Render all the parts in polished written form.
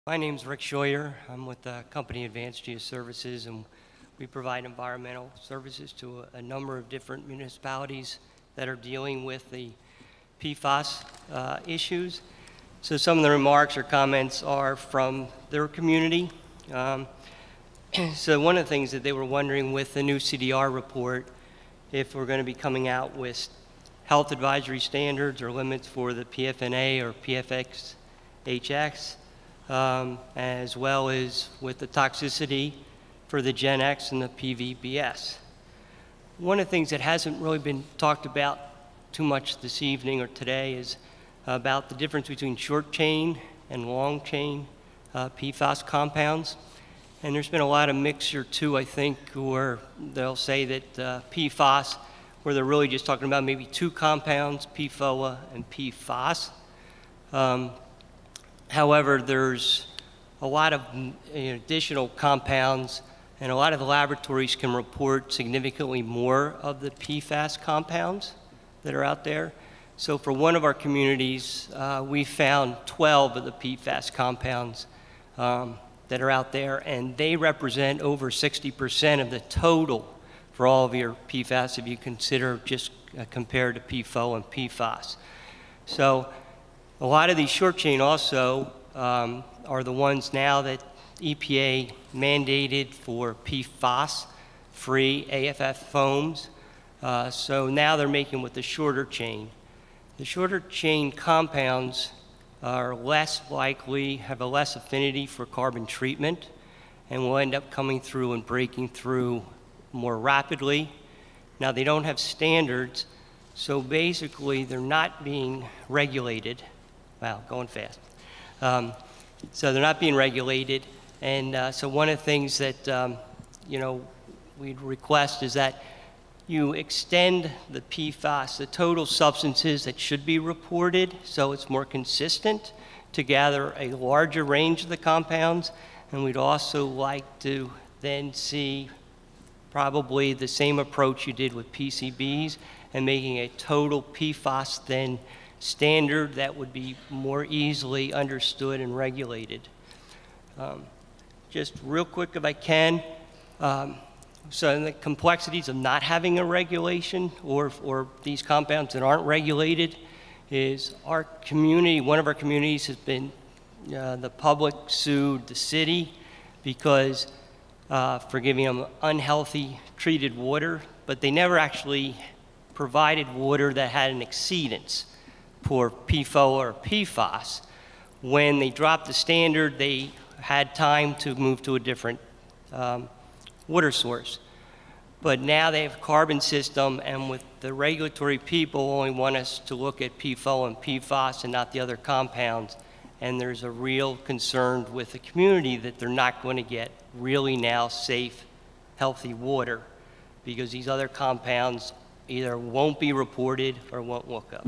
My name's Rick Scheuer. I'm with the company Advanced Geoservices, and we provide environmental services to a number of different municipalities that are dealing with the PFOS issues. So some of the remarks or comments are from their community. So one of the things that they were wondering with the new CDR report, if we're going to be coming out with health advisory standards or limits for the PFNA or PFX-HX, as well as with the toxicity for the Gen X and the PVBS. One of the things that hasn't really been talked about too much this evening or today is about the difference between short chain and long chain PFOS compounds. And there's been a lot of mixture too, I think, where they'll say that PFOS, where they're really just talking about maybe two compounds, PFOA and PFOS. However, there's a lot of additional compounds, and a lot of the laboratories can report significantly more of the PFAS compounds that are out there. So for one of our communities, we found 12 of the PFAS compounds that are out there, and they represent over 60% of the total for all of your PFAS if you consider just compared to PFOA and PFOS. So a lot of these short chain also are the ones now that EPA mandated for PFOS-free AFF foams. So now they're making with the shorter chain. The shorter chain compounds are less likely, have a less affinity for carbon treatment, and will end up coming through and breaking through more rapidly. Now they don't have standards, so basically they're not being regulated. Wow, going fast. So they're not being regulated, and so one of the things that we'd request is that you extend the PFOS, the total substances that should be reported, so it's more consistent to gather a larger range of the compounds, and we'd also like to then see probably the same approach you did with PCBs and making a total PFOS then standard that would be more easily understood and regulated. Just real quick if I can, so the complexities of not having a regulation or these compounds that aren't regulated is our community, one of our communities has been, the public sued the city because for giving them unhealthy treated water, but they never actually provided water that had an exceedance for PFOA or PFOS. When they dropped the standard, they had time to move to a different water source. But now they have a carbon system, and with the regulatory people only want us to look at PFOA and PFOS and not the other compounds. And there's a real concern with the community that they're not going to get really now safe, healthy water because these other compounds either won't be reported or won't look up.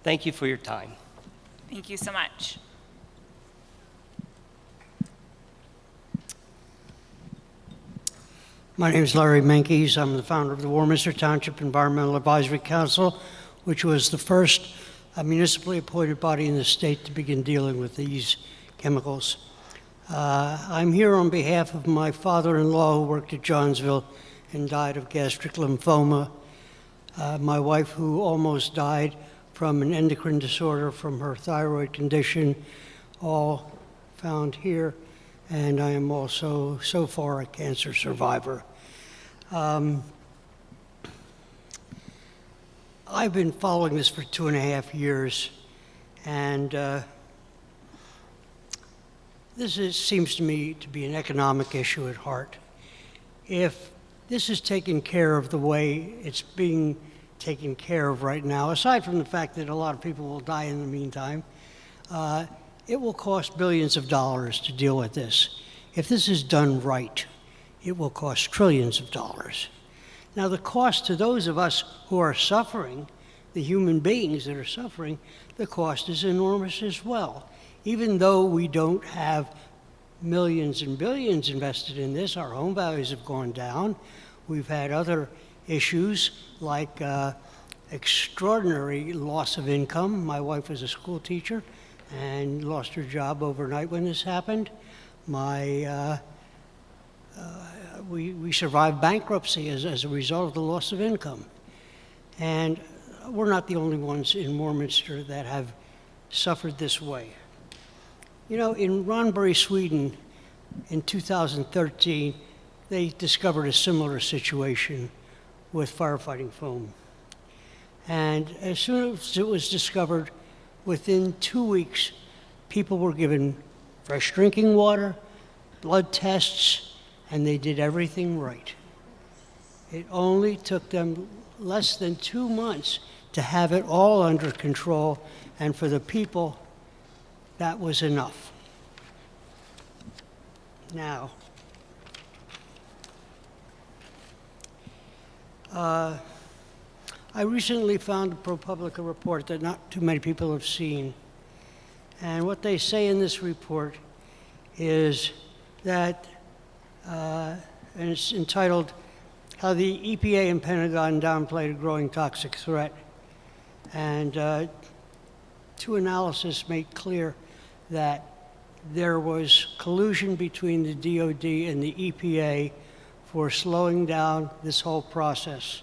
Thank you for your time. Thank you so much. My name is Larry Menkes. I'm the founder of the Warminster Township Environmental Advisory Council, which was the first municipally appointed body in the state to begin dealing with these chemicals. I'm here on behalf of my father-in-law who worked at Johnsville and died of gastric lymphoma, my wife who almost died from an endocrine disorder from her thyroid condition, all found here, and I am also, so far, a cancer survivor. I've been following this for 2.5 years, and seems to me to be an economic issue at heart. If this is taken care of the way it's being taken care of right now, aside from the fact that a lot of people will die in the meantime, it will cost billions of dollars to deal with this. If this is done right, it will cost trillions of dollars. Now, the cost to those of us who are suffering, the human beings that are suffering, the cost is enormous as well. Even though we don't have millions and billions invested in this, our home values have gone down. We've had other issues like extraordinary loss of income. My wife is a school teacher, and lost her job overnight when this happened. We survived bankruptcy as a result of the loss of income. And we're not the only ones in Warminster that have suffered this way. You know, in Ronbury, Sweden, in 2013, they discovered a similar situation with firefighting foam. And as soon as it was discovered, within 2 weeks, people were given fresh drinking water, blood tests, and they did everything right. It only took them less than 2 months to have it all under control, and for the people, that was enough. Now, I recently found a ProPublica report that not too many people have seen. And what they say in this report is that, and it's entitled, How the EPA and Pentagon Downplayed a Growing Toxic Threat. And two analyses make clear that there was collusion between the DOD and the EPA for slowing down this whole process.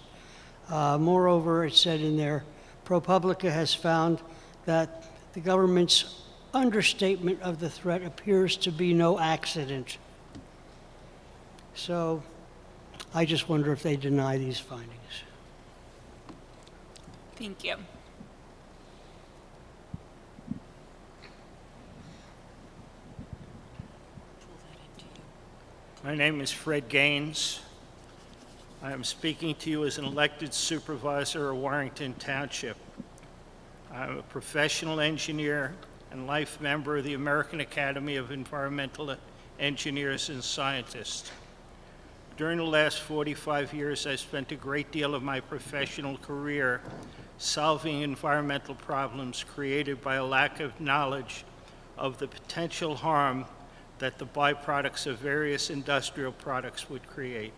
Moreover, it said in there, ProPublica has found that the government's understatement of the threat appears to be no accident. So I just wonder if they deny these findings. Thank you. My name is Fred Gaines. I am speaking to you as an elected supervisor of Warrington Township. I'm a professional engineer and life member of the American Academy of Environmental Engineers and Scientists. During the last 45 years, I spent a great deal of my professional career solving environmental problems created by a lack of knowledge of the potential harm that the byproducts of various industrial products would create.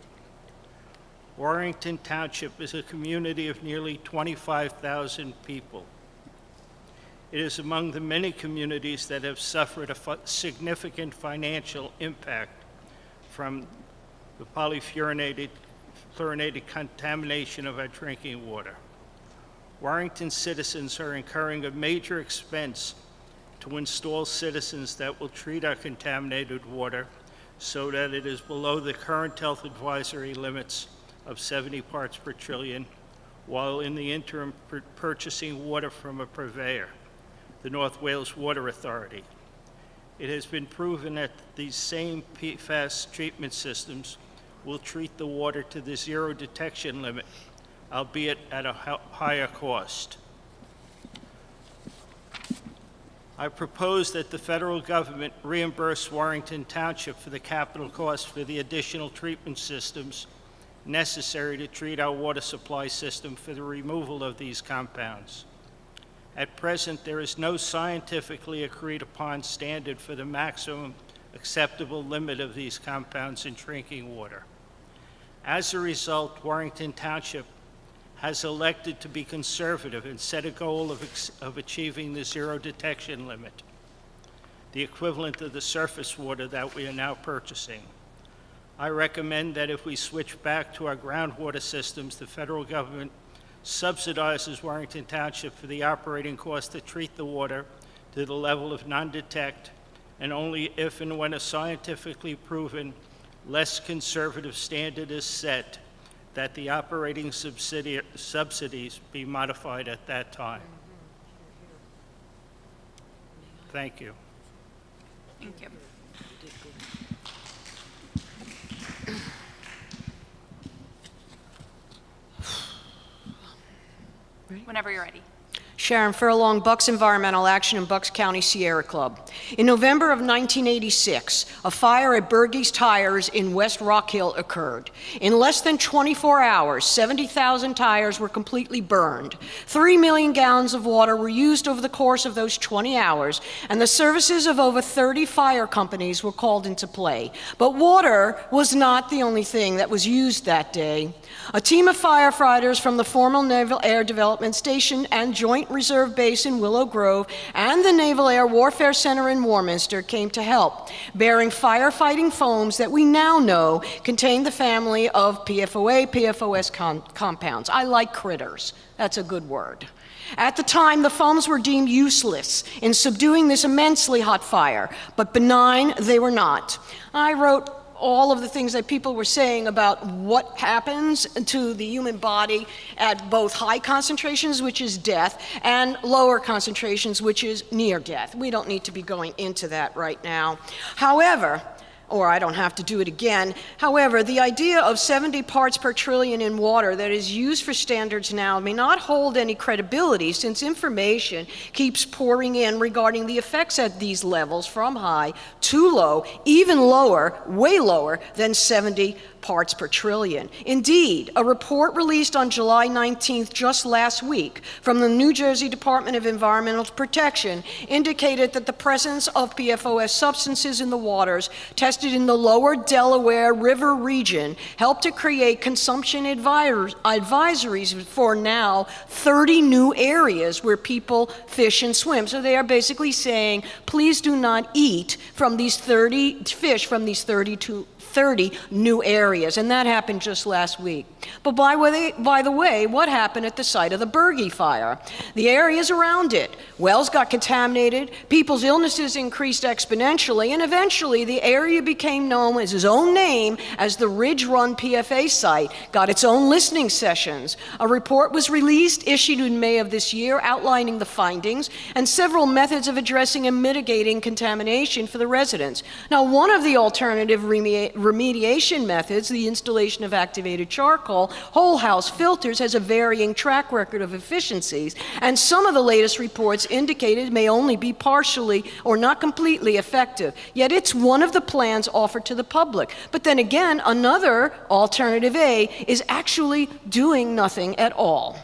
Warrington Township is a community of nearly 25,000 people. It is among the many communities that have suffered a significant financial impact from the polyfluorinated contamination of our drinking water. Warrington citizens are incurring a major expense to install citizens that will treat our contaminated water so that it is below the current health advisory limits of 70 parts per trillion, while in the interim purchasing water from a purveyor, the North Wales Water Authority. It has been proven that these same PFAS treatment systems will treat the water to the zero detection limit, albeit at a higher cost. I propose that the federal government reimburse Warrington Township for the capital costs for the additional treatment systems necessary to treat our water supply system for the removal of these compounds. At present, there is no scientifically agreed upon standard for the maximum acceptable limit of these compounds in drinking water. As a result, Warrington Township has elected to be conservative and set a goal of achieving the zero detection limit, the equivalent of the surface water that we are now purchasing. I recommend that if we switch back to our groundwater systems, the federal government subsidizes Warrington Township for the operating cost to treat the water to the level of non-detect, and only if and when a scientifically proven, less conservative standard is set, that the operating subsidies be modified at that time. Thank you. Thank you. Whenever you're ready. Sharon Furlong, Bucks Environmental Action and Bucks County Sierra Club. In November of 1986, a fire at Bergey's Tires in West Rock Hill occurred. In less than 24 hours, 70,000 tires were completely burned. 3 million gallons of water were used over the course of those 20 hours, and the services of over 30 fire companies were called into play. But water was not the only thing that was used that day. A team of firefighters from the Formal Naval Air Development Station and Joint Reserve Base in Willow Grove and the Naval Air Warfare Center in Warminster came to help, bearing firefighting foams that we now know contain the family of PFOA, PFOS compounds. I like critters. That's a good word. At the time, the foams were deemed useless in subduing this immensely hot fire, but benign they were not. I wrote all of the things that people were saying about what happens to the human body at both high concentrations, which is death, and lower concentrations, which is near death. We don't need to be going into that right now. However, or I don't have to do it again. However, the idea of 70 parts per trillion in water that is used for standards now may not hold any credibility, since information keeps pouring in regarding the effects at these levels from high to low, even lower, way lower than 70 parts per trillion. Indeed, a report released on July 19th, just last week, from the New Jersey Department of Environmental Protection indicated that the presence of PFOS substances in the waters tested in the lower Delaware River region helped to create consumption advisories for now 30 new areas where people fish and swim. So they are basically saying, please do not eat from these 30 fish from these 30 new areas, and that happened just last week. But by the way, what happened at the site of the Berge fire? The areas around it, wells got contaminated, people's illnesses increased exponentially, and eventually the area became known as its own name as the Ridge Run PFA site, got its own listening sessions. A report was released, issued in May of this year, outlining the findings and several methods of addressing and mitigating contamination for the residents. Now, one of the alternative remediation methods, the installation of activated charcoal, whole house filters, has a varying track record of efficiencies, and some of the latest reports indicated may only be partially or not completely effective. Yet it's one of the plans offered to the public. But then again, another alternative A is actually doing nothing at all.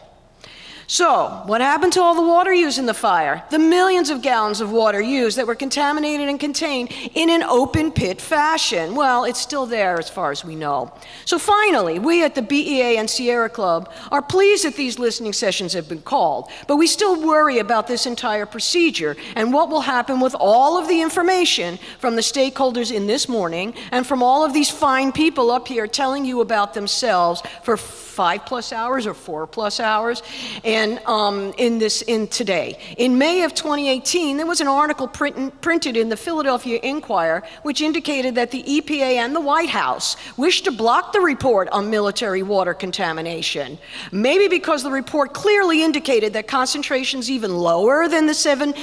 So, what happened to all the water used in the fire? The millions of gallons of water used that were contaminated and contained in an open pit fashion. Well, it's still there as far as we know. So finally, we at the BEA and Sierra Club are pleased that these listening sessions have been called, but we still worry about this entire procedure and what will happen with all of the information from the stakeholders in this morning and from all of these fine people up here telling you about themselves for 5+ hours or 4+ hours, and in today. In May of 2018, there was an article printed in the Philadelphia Inquirer, which indicated that the EPA and the White House wished to block the report on military water contamination. Maybe because the report clearly indicated that concentrations even lower than the 70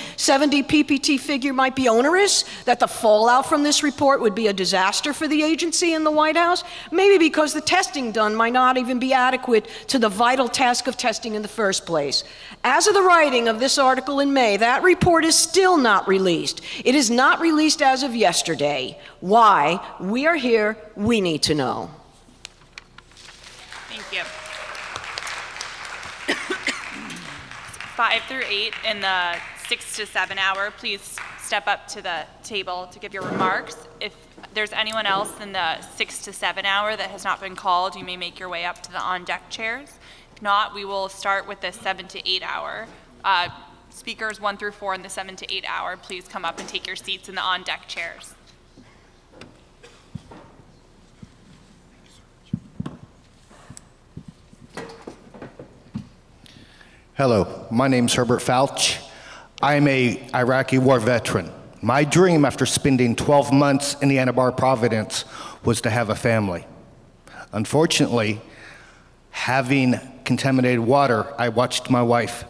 ppt figure might be onerous, that the fallout from this report would be a disaster for the agency and the White House. Maybe because the testing done might not even be adequate to the vital task of testing in the first place. As of the writing of this article in May, that report is still not released. It is not released as of yesterday. Why? We are here. We need to know. Thank you. 5 through 8 in the 6 to 7 hour, please step up to the table to give your remarks. If there's anyone else in the 6 to 7 hour that has not been called, you may make your way up to the on-deck chairs. If not, we will start with the 7 to 8 hour. Speakers 1 through 4 in the 7 to 8 hour, please come up and take your seats in the on-deck chairs. Hello, my name's Herbert Fouch. I'm an Iraqi war veteran. My dream after spending 12 months in the Ann Arbor Providence was to have a family. Unfortunately, having contaminated water, I watched my wife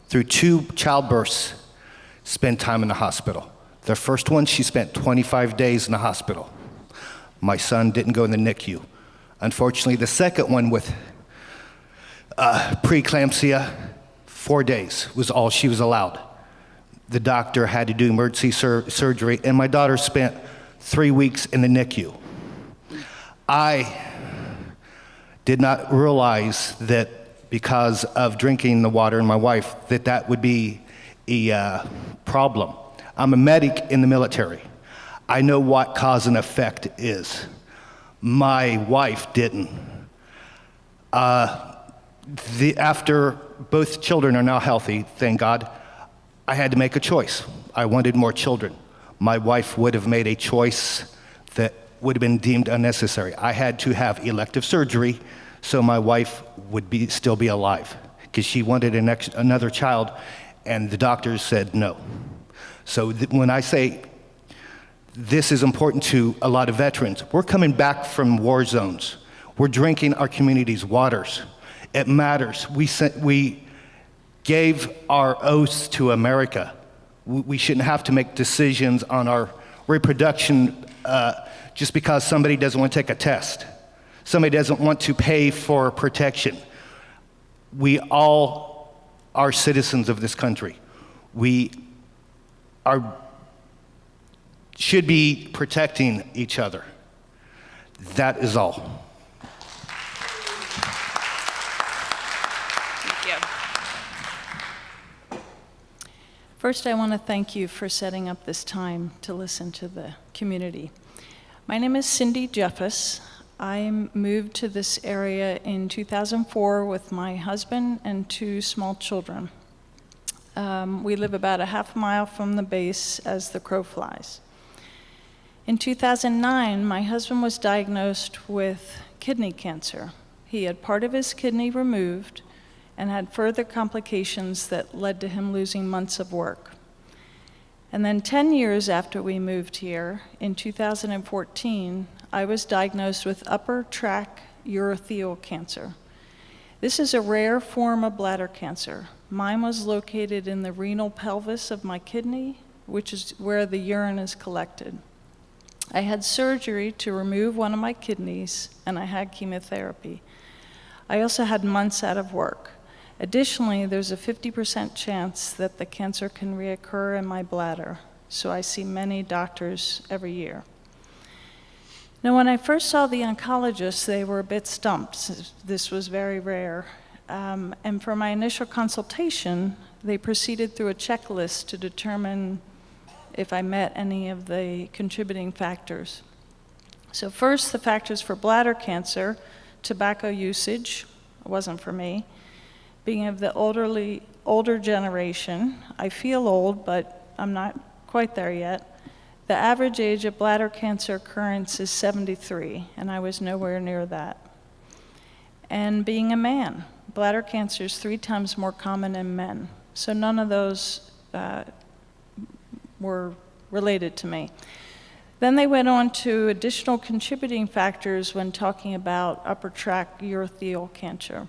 through 2 childbirths spend time in the hospital. The first one, she spent 25 days in the hospital. My son didn't go in the NICU. Unfortunately, the second one with preeclampsia, 4 days was all she was allowed. The doctor had to do emergency surgery, and my daughter spent 3 weeks in the NICU. I did not realize that because of drinking the water and my wife, that would be a problem. I'm a medic in the military. I know what cause and effect is. My wife didn't. After both children are now healthy, thank God, I had to make a choice. I wanted more children. My wife would have made a choice that would have been deemed unnecessary. I had to have elective surgery so my wife would still be alive, because she wanted another child, and the doctors said no. So when I say this is important to a lot of veterans, we're coming back from war zones. We're drinking our community's waters. It matters. We gave our oaths to America. We shouldn't have to make decisions on our reproduction just because somebody doesn't want to take a test. Somebody doesn't want to pay for protection. We all are citizens of this country. We should be protecting each other. That is all. First, I want to thank you for setting up this time to listen to the community. My name is Cindy Jeffus. I moved to this area in 2004 with my husband and 2 small children. We live about a half mile from the base as the crow flies. In 2009, my husband was diagnosed with kidney cancer. He had part of his kidney removed and had further complications that led to him losing months of work. And then 10 years after we moved here, in 2014, I was diagnosed with upper tract urothelial cancer. This is a rare form of bladder cancer. Mine was located in the renal pelvis of my kidney, which is where the urine is collected. I had surgery to remove one of my kidneys, and I had chemotherapy. I also had months out of work. Additionally, there's a 50% chance that the cancer can reoccur in my bladder, so I see many doctors every year. Now, when I first saw the oncologists, they were a bit stumped. This was very rare. And for my initial consultation, they proceeded through a checklist to determine if I met any of the contributing factors. So first, the factors for bladder cancer: tobacco usage, wasn't for me. Being of the older generation, I feel old, but I'm not quite there yet. The average age of bladder cancer occurrence is 73, and I was nowhere near that. And being a man, bladder cancer is 3 times more common in men, so none of those were related to me. Then they went on to additional contributing factors when talking about upper tract urothelial cancer.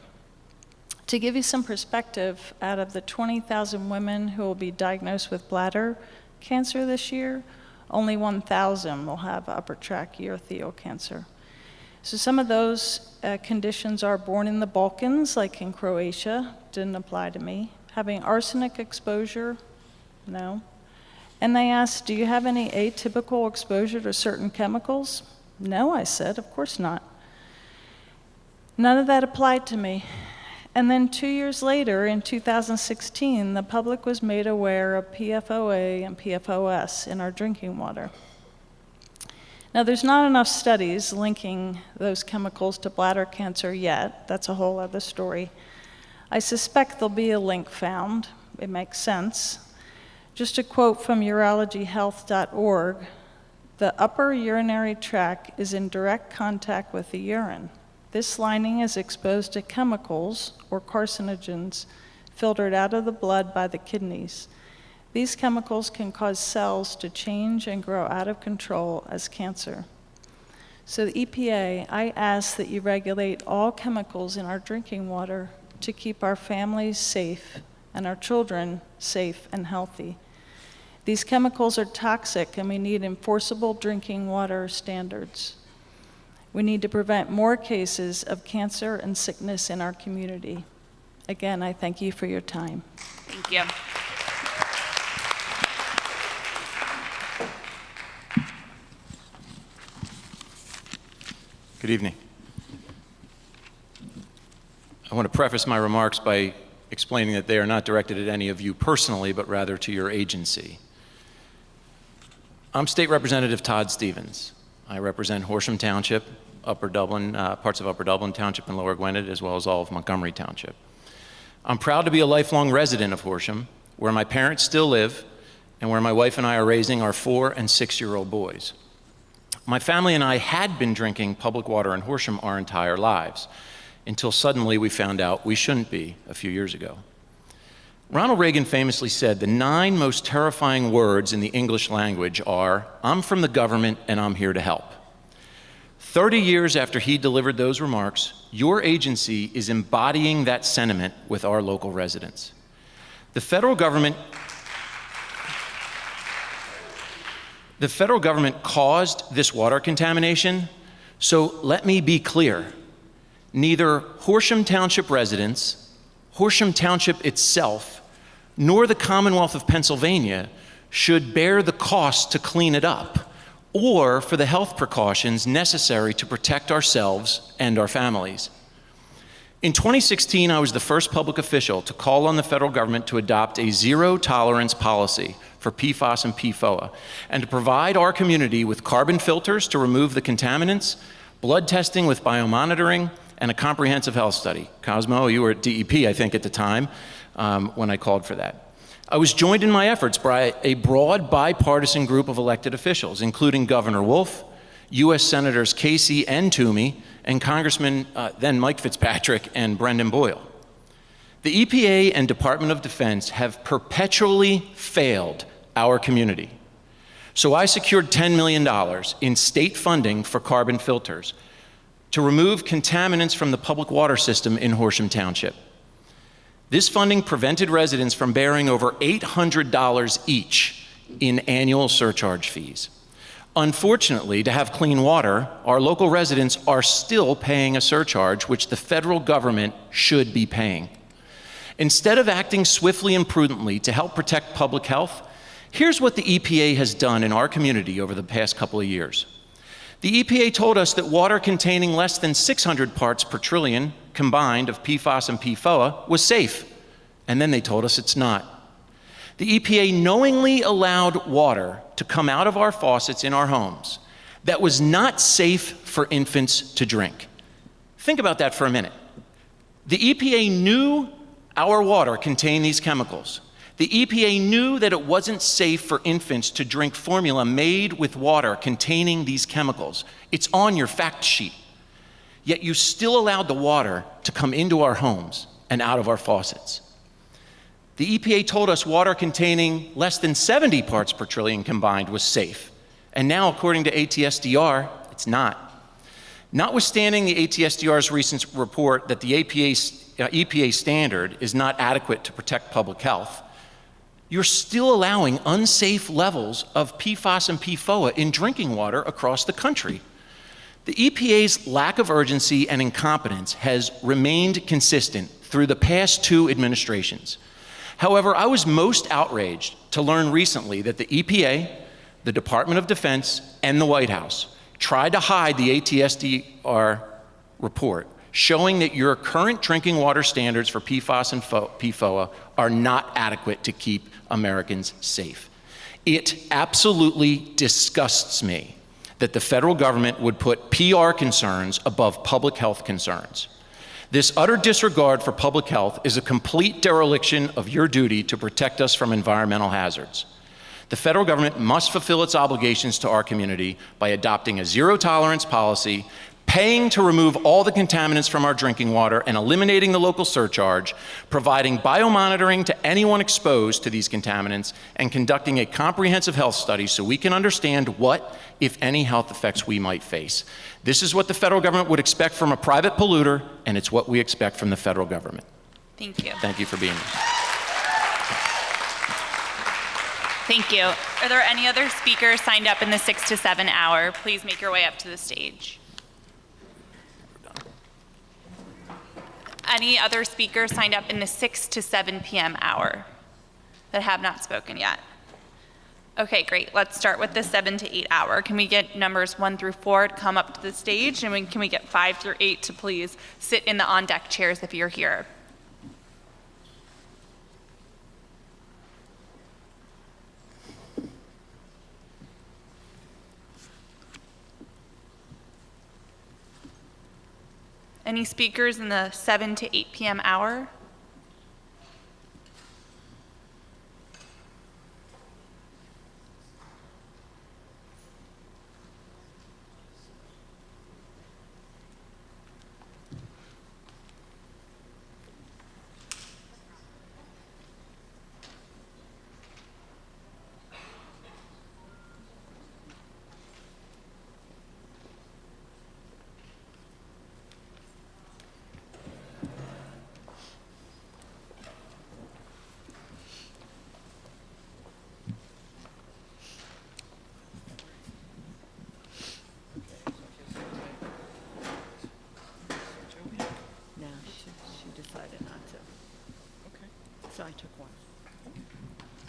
To give you some perspective, out of the 20,000 women who will be diagnosed with bladder cancer this year, only 1,000 will have upper tract urothelial cancer. So some of those conditions are born in the Balkans, like in Croatia, didn't apply to me. Having arsenic exposure, no. And they asked, do you have any atypical exposure to certain chemicals? No, I said, of course not. None of that applied to me. And then 2 years later, in 2016, the public was made aware of PFOA and PFOS in our drinking water. Now, there's not enough studies linking those chemicals to bladder cancer yet. That's a whole other story. I suspect there'll be a link found. It makes sense. Just a quote from urologyhealth.org, the upper urinary tract is in direct contact with the urine. This lining is exposed to chemicals or carcinogens filtered out of the blood by the kidneys. These chemicals can cause cells to change and grow out of control as cancer. So the EPA, I ask that you regulate all chemicals in our drinking water to keep our families safe and our children safe and healthy. These chemicals are toxic, and we need enforceable drinking water standards. We need to prevent more cases of cancer and sickness in our community. Again, I thank you for your time. Thank you. Good evening. I want to preface my remarks by explaining that they are not directed at any of you personally, but rather to your agency. I'm State Representative Todd Stephens. I represent Horsham Township, Upper Dublin, parts of Upper Dublin Township and Lower Gwinnett, as well as all of Montgomery Township. I'm proud to be a lifelong resident of Horsham, where my parents still live and where my wife and I are raising our 4- and 6-year-old boys. My family and I had been drinking public water in Horsham our entire lives, until suddenly we found out we shouldn't be a few years ago. Ronald Reagan famously said the 9 most terrifying words in the English language are, "I'm from the government and I'm here to help." 30 years after he delivered those remarks, your agency is embodying that sentiment with our local residents. The federal government caused this water contamination, so let me be clear. Neither Horsham Township residents, Horsham Township itself, nor the Commonwealth of Pennsylvania should bear the cost to clean it up or for the health precautions necessary to protect ourselves and our families. In 2016, I was the first public official to call on the federal government to adopt a zero-tolerance policy for PFOS and PFOA, and to provide our community with carbon filters to remove the contaminants, blood testing with biomonitoring, and a comprehensive health study. Cosmo, you were at DEP, I think, at the time when I called for that. I was joined in my efforts by a broad bipartisan group of elected officials, including Governor Wolf, U.S. Senators Casey and Toomey, and Congressman then Mike Fitzpatrick and Brendan Boyle. The EPA and Department of Defense have perpetually failed our community. So I secured $10 million in state funding for carbon filters to remove contaminants from the public water system in Horsham Township. This funding prevented residents from bearing over $800 each in annual surcharge fees. Unfortunately, to have clean water, our local residents are still paying a surcharge which the federal government should be paying. Instead of acting swiftly and prudently to help protect public health, here's what the EPA has done in our community over the past couple of years. The EPA told us that water containing less than 600 parts per trillion combined of PFOS and PFOA was safe, and then they told us it's not. The EPA knowingly allowed water to come out of our faucets in our homes that was not safe for infants to drink. Think about that for a minute. The EPA knew our water contained these chemicals. The EPA knew that it wasn't safe for infants to drink formula made with water containing these chemicals. It's on your fact sheet. Yet you still allowed the water to come into our homes and out of our faucets. The EPA told us water containing less than 70 parts per trillion combined was safe. And now, according to ATSDR, it's not. Notwithstanding the ATSDR's recent report that the EPA standard is not adequate to protect public health, you're still allowing unsafe levels of PFOS and PFOA in drinking water across the country. The EPA's lack of urgency and incompetence has remained consistent through the past 2 administrations. However, I was most outraged to learn recently that the EPA, the Department of Defense, and the White House tried to hide the ATSDR report showing that your current drinking water standards for PFOS and PFOA are not adequate to keep Americans safe. It absolutely disgusts me that the federal government would put PR concerns above public health concerns. This utter disregard for public health is a complete dereliction of your duty to protect us from environmental hazards. The federal government must fulfill its obligations to our community by adopting a zero-tolerance policy, paying to remove all the contaminants from our drinking water and eliminating the local surcharge, providing biomonitoring to anyone exposed to these contaminants, and conducting a comprehensive health study so we can understand what, if any, health effects we might face. This is what the federal government would expect from a private polluter, and it's what we expect from the federal government. Thank you. Thank you for being here. Thank you. Are there any other speakers signed up in the 6 to 7 hour? Please make your way up to the stage. Any other speakers signed up in the 6 to 7 p.m. hour that have not spoken yet? Okay, great. Let's start with the 7 to 8 hour. Can we get numbers 1 through 4 to come up to the stage? And can we get 5 through 8 to please sit in the on-deck chairs if you're here? Any speakers in the 7 to 8 p.m. hour? No, she decided not to. Okay. So I took one.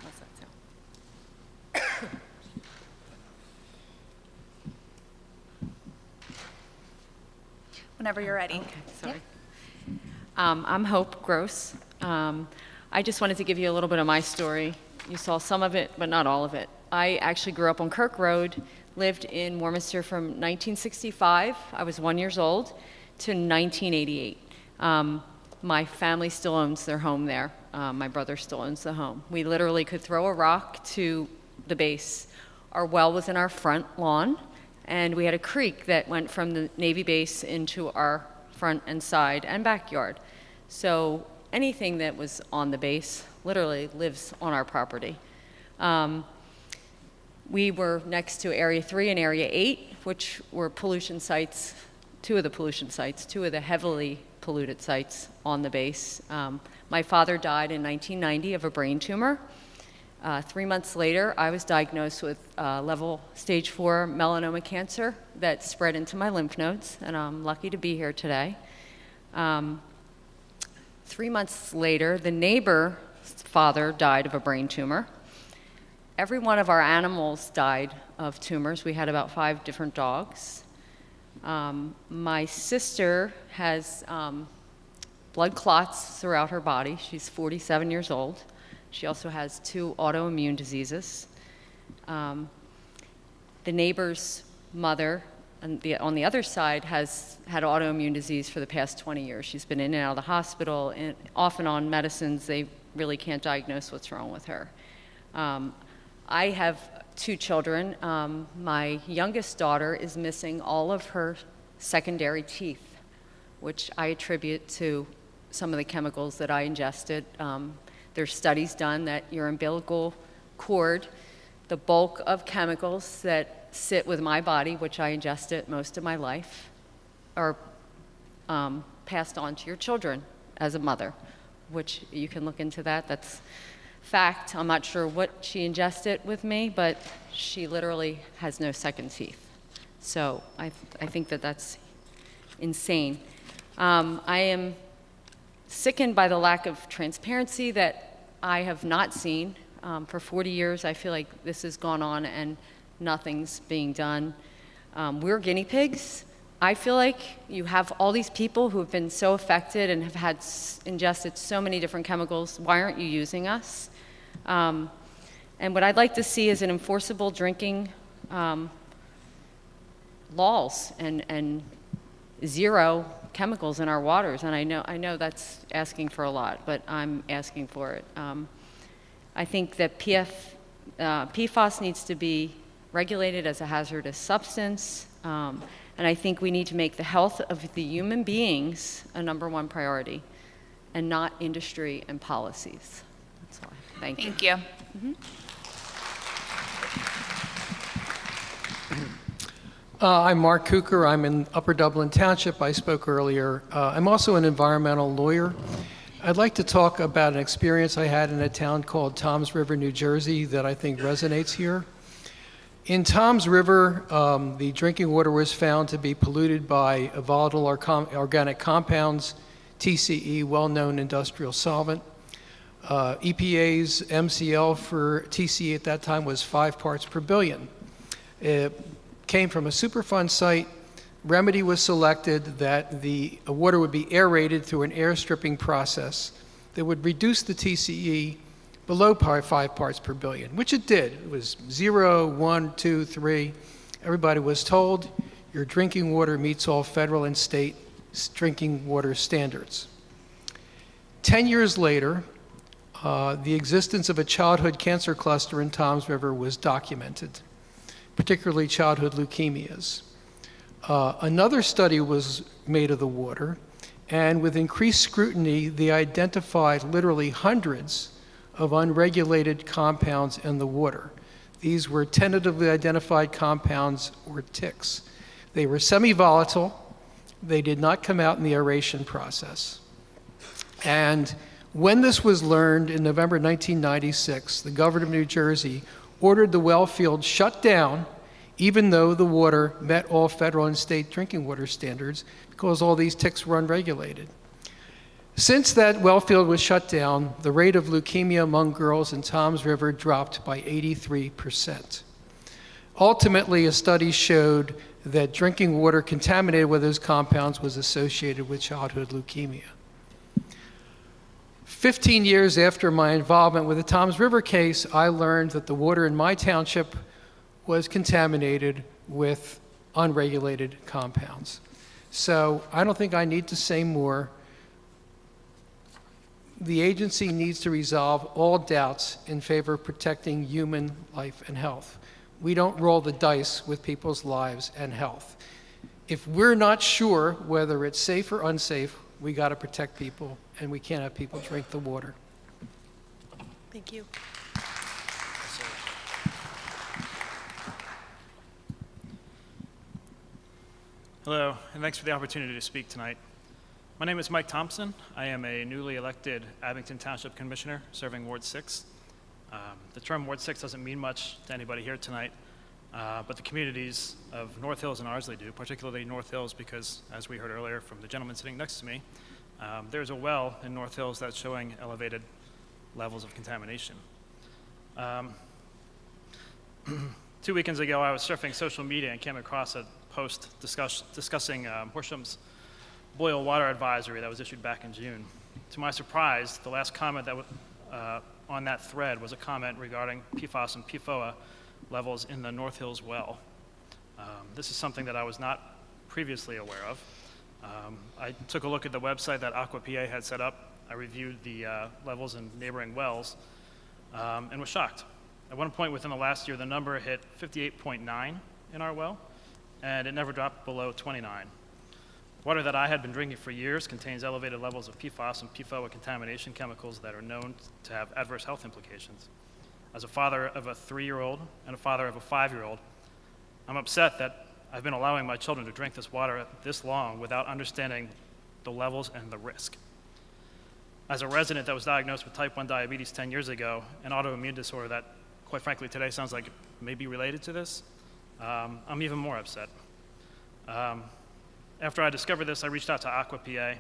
How's that sound? Whenever you're ready. Okay, sorry. I'm Hope Gross. I just wanted to give you a little bit of my story. You saw some of it, but not all of it. I actually grew up on Kirk Road, lived in Warminster from 1965, I was 1 year old, to 1988. My family still owns their home there. My brother still owns the home. We literally could throw a rock to the base. Our well was in our front lawn, and we had a creek that went from the Navy base into our front and side and backyard. So anything that was on the base literally lives on our property. We were next to Area 3 and Area 8, which were pollution sites, two of the heavily polluted sites on the base. My father died in 1990 of a brain tumor. 3 months later, I was diagnosed with level stage 4 melanoma cancer that spread into my lymph nodes, and I'm lucky to be here today. 3 months later, the neighbor's father died of a brain tumor. Every one of our animals died of tumors. We had about 5 different dogs. My sister has blood clots throughout her body. She's 47 years old. She also has 2 autoimmune diseases. The neighbor's mother on the other side has had autoimmune disease for the past 20 years. She's been in and out of the hospital, and off and on medicines. They really can't diagnose what's wrong with her. I have 2 children. My youngest daughter is missing all of her secondary teeth, which I attribute to some of the chemicals that I ingested. There's studies done that your umbilical cord, the bulk of chemicals that sit with my body, which I ingested most of my life, are passed on to your children as a mother, which you can look into that. That's fact. I'm not sure what she ingested with me, but she literally has no second teeth. So I think that that's insane. I am sickened by the lack of transparency that I have not seen. For 40 years, I feel like this has gone on and nothing's being done. We're guinea pigs. I feel like you have all these people who have been so affected and have had ingested so many different chemicals. Why aren't you using us? And what I'd like to see is an enforceable drinking laws and zero chemicals in our waters. And I know that's asking for a lot, but I'm asking for it. I think that PFOS needs to be regulated as a hazardous substance. And I think we need to make the health of the human beings a #1 priority and not industry and policies. That's all. Thank you. Thank you. I'm Mark Cooker. I'm in Upper Dublin Township. I spoke earlier. I'm also an environmental lawyer. I'd like to talk about an experience I had in a town called Toms River, New Jersey, that I think resonates here. In Toms River, the drinking water was found to be polluted by volatile organic compounds, TCE, well-known industrial solvent. EPA's MCL for TCE at that time was 5 parts per billion. It came from a Superfund site. Remedy was selected that the water would be aerated through an air stripping process that would reduce the TCE below 5 parts per billion, which it did. It was 0, 1, 2, 3. Everybody was told your drinking water meets all federal and state drinking water standards. 10 years later, the existence of a childhood cancer cluster in Toms River was documented, particularly childhood leukemias. Another study was made of the water, and with increased scrutiny, they identified literally hundreds of unregulated compounds in the water. These were tentatively identified compounds or ticks. They were semi-volatile. They did not come out in the aeration process. And when this was learned in November 1996, the governor of New Jersey ordered the well field shut down, even though the water met all federal and state drinking water standards, because all these ticks were unregulated. Since that well field was shut down, the rate of leukemia among girls in Toms River dropped by 83%. Ultimately, a study showed that drinking water contaminated with those compounds was associated with childhood leukemia. 15 years after my involvement with the Toms River case, I learned that the water in my township was contaminated with unregulated compounds. So I don't think I need to say more. The agency needs to resolve all doubts in favor of protecting human life and health. We don't roll the dice with people's lives and health. If we're not sure whether it's safe or unsafe, we got to protect people, and we can't have people drink the water. Thank you. Hello, and thanks for the opportunity to speak tonight. My name is Mike Thompson. I am a newly elected Abington Township Commissioner serving Ward 6. The term Ward 6 doesn't mean much to anybody here tonight, but the communities of North Hills and Ardsley do, particularly North Hills because, as we heard earlier from the gentleman sitting next to me, there's a well in North Hills that's showing elevated levels of contamination. 2 weekends ago, I was surfing social media and came across a post discussing Horsham's boil water advisory that was issued back in June. To my surprise, the last comment that on that thread was a comment regarding PFOS and PFOA levels in the North Hills well. This is something that I was not previously aware of. I took a look at the website that AquaPA had set up. I reviewed the levels in neighboring wells and was shocked. At one point within the last year, the number hit 58.9 in our well, and it never dropped below 29. Water that I had been drinking for years contains elevated levels of PFOS and PFOA contamination chemicals that are known to have adverse health implications. As a father of a 3-year-old and a father of a 5-year-old, I'm upset that I've been allowing my children to drink this water this long without understanding the levels and the risk. As a resident that was diagnosed with type 1 diabetes 10 years ago, an autoimmune disorder that, quite frankly, today sounds like it may be related to this, I'm even more upset. After I discovered this, I reached out to AquaPA.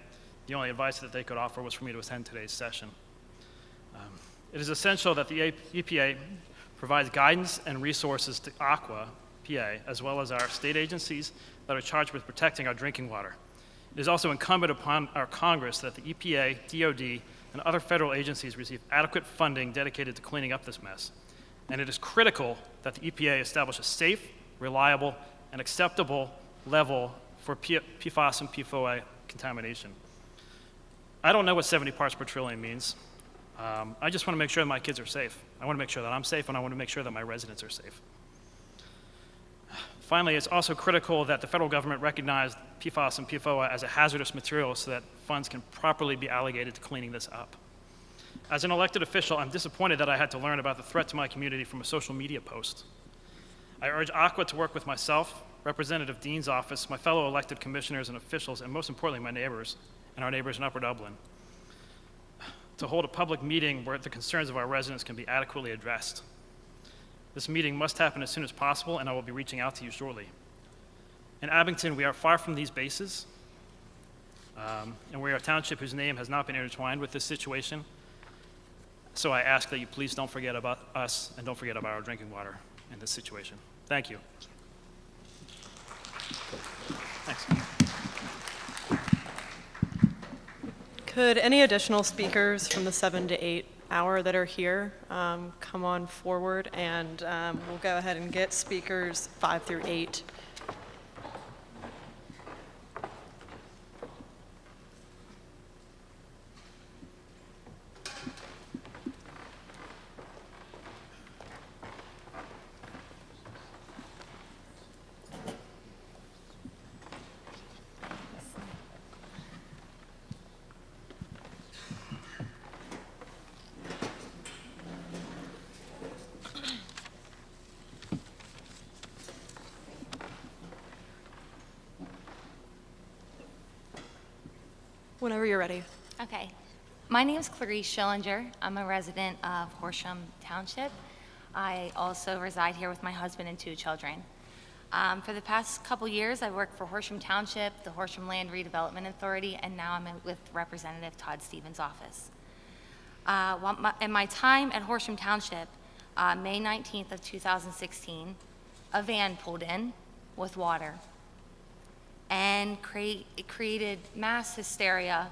The only advice that they could offer was for me to attend today's session. It is essential that the EPA provides guidance and resources to AquaPA, as well as our state agencies that are charged with protecting our drinking water. It is also incumbent upon our Congress that the EPA, DOD, and other federal agencies receive adequate funding dedicated to cleaning up this mess. And it is critical that the EPA establish a safe, reliable, and acceptable level for PFOS and PFOA contamination. I don't know what 70 parts per trillion means. I just want to make sure that my kids are safe. I want to make sure that I'm safe, and I want to make sure that my residents are safe. Finally, it's also critical that the federal government recognize PFOS and PFOA as a hazardous material so that funds can properly be allocated to cleaning this up. As an elected official, I'm disappointed that I had to learn about the threat to my community from a social media post. I urge Aqua to work with myself, Representative Dean's office, my fellow elected commissioners and officials, and most importantly, my neighbors and our neighbors in Upper Dublin, to hold a public meeting where the concerns of our residents can be adequately addressed. This meeting must happen as soon as possible, and I will be reaching out to you shortly. In Abington, we are far from these bases, and we are a township whose name has not been intertwined with this situation. So I ask that you please don't forget about us and don't forget about our drinking water in this situation. Thank you. Thanks. Could any additional speakers from the 7 to 8 hour that are here come on forward, and we'll go ahead and get speakers 5 through 8. Whenever you're ready. Okay. My name is Clarice Schillinger. I'm a resident of Horsham Township. I also reside here with my husband and 2 children. For the past couple years, I worked for Horsham Township, the Horsham Land Redevelopment Authority, and now I'm with Representative Todd Stephens' office. In my time at Horsham Township, May 19th of 2016, a van pulled in with water, and it created mass hysteria,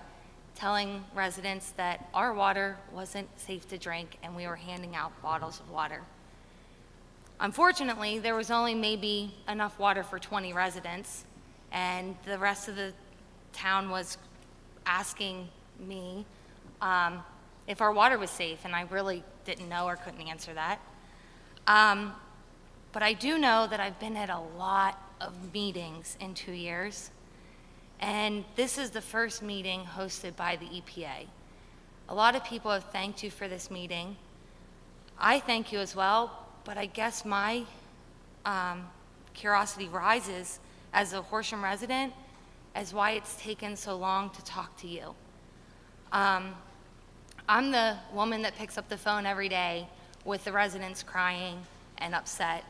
telling residents that our water wasn't safe to drink and we were handing out bottles of water. Unfortunately, there was only maybe enough water for 20 residents, and the rest of the town was asking me if our water was safe, and I really didn't know or couldn't answer that. But I do know that I've been at a lot of meetings in 2 years, and this is the first meeting hosted by the EPA. A lot of people have thanked you for this meeting. I thank you as well, but I guess my curiosity rises as a Horsham resident as why it's taken so long to talk to you. I'm the woman that picks up the phone every day with the residents crying and upset,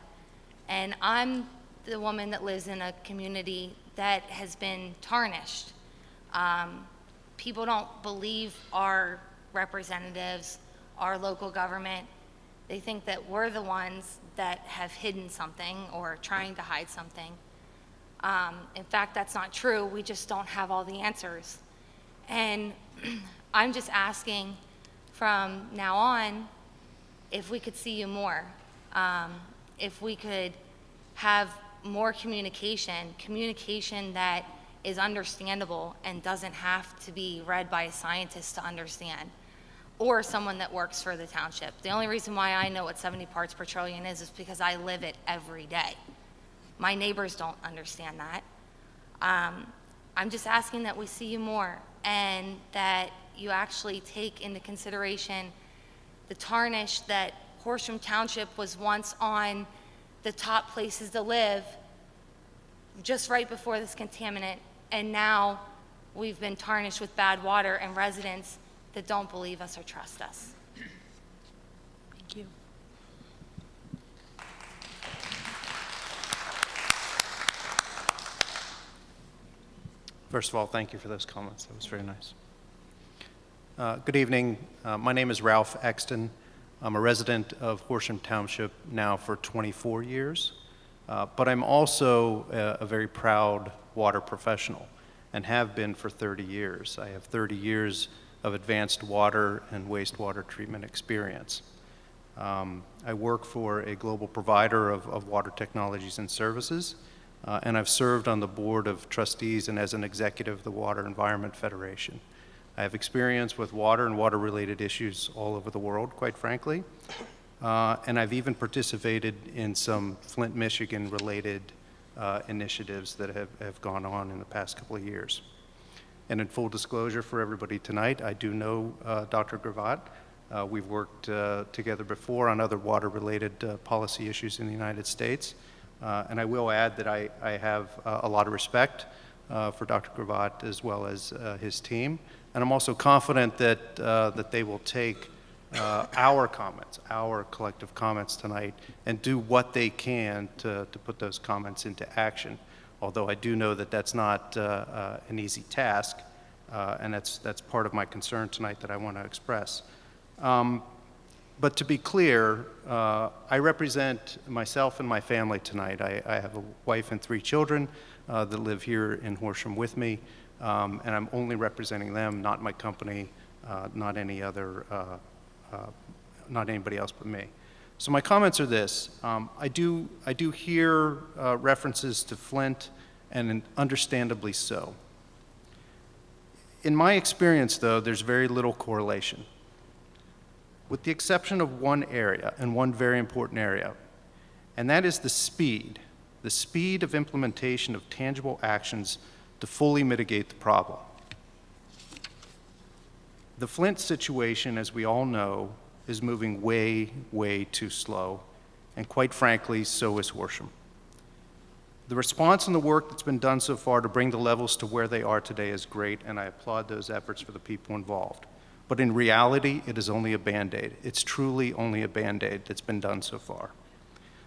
and I'm the woman that lives in a community that has been tarnished. People don't believe our representatives, our local government. They think that we're the ones that have hidden something or trying to hide something. In fact, that's not true. We just don't have all the answers. And I'm just asking from now on if we could see you more, if we could have more communication that is understandable and doesn't have to be read by a scientist to understand, or someone that works for the township. The only reason why I know what 70 parts per trillion is because I live it every day. My neighbors don't understand that. I'm just asking that we see you more and that you actually take into consideration the tarnish that Horsham Township was once on the top places to live just right before this contaminant, and now we've been tarnished with bad water and residents that don't believe us or trust us. Thank you. First of all, thank you for those comments. That was very nice. Good evening. My name is Ralph Exton. I'm a resident of Horsham Township now for 24 years, but I'm also a very proud water professional and have been for 30 years. I have 30 years of advanced water and wastewater treatment experience. I work for a global provider of water technologies and services, and I've served on the board of trustees and as an executive of the Water Environment Federation. I have experience with water and water-related issues all over the world, quite frankly, and I've even participated in some Flint, Michigan-related initiatives that have gone on in the past couple of years. And in full disclosure for everybody tonight, I do know Dr. Gravatt. We've worked together before on other water-related policy issues in the United States. And I will add that I have a lot of respect for Dr. Gravatt as well as his team. And I'm also confident that they will take our comments, our collective comments tonight, and do what they can to put those comments into action. Although I do know that that's not an easy task, and that's part of my concern tonight that I want to express. But to be clear, I represent myself and my family tonight. I have a wife and 3 children that live here in Horsham with me, and I'm only representing them, not my company, not any other, not anybody else but me. So my comments are this. I do hear references to Flint, and understandably so. In my experience, though, there's very little correlation. With the exception of one area, and one very important area, and that is the speed of implementation of tangible actions to fully mitigate the problem. The Flint situation, as we all know, is moving way, way too slow, and quite frankly, so is Horsham. The response and the work that's been done so far to bring the levels to where they are today is great, and I applaud those efforts for the people involved. But in reality, it is only a Band-Aid. It's truly only a Band-Aid that's been done so far.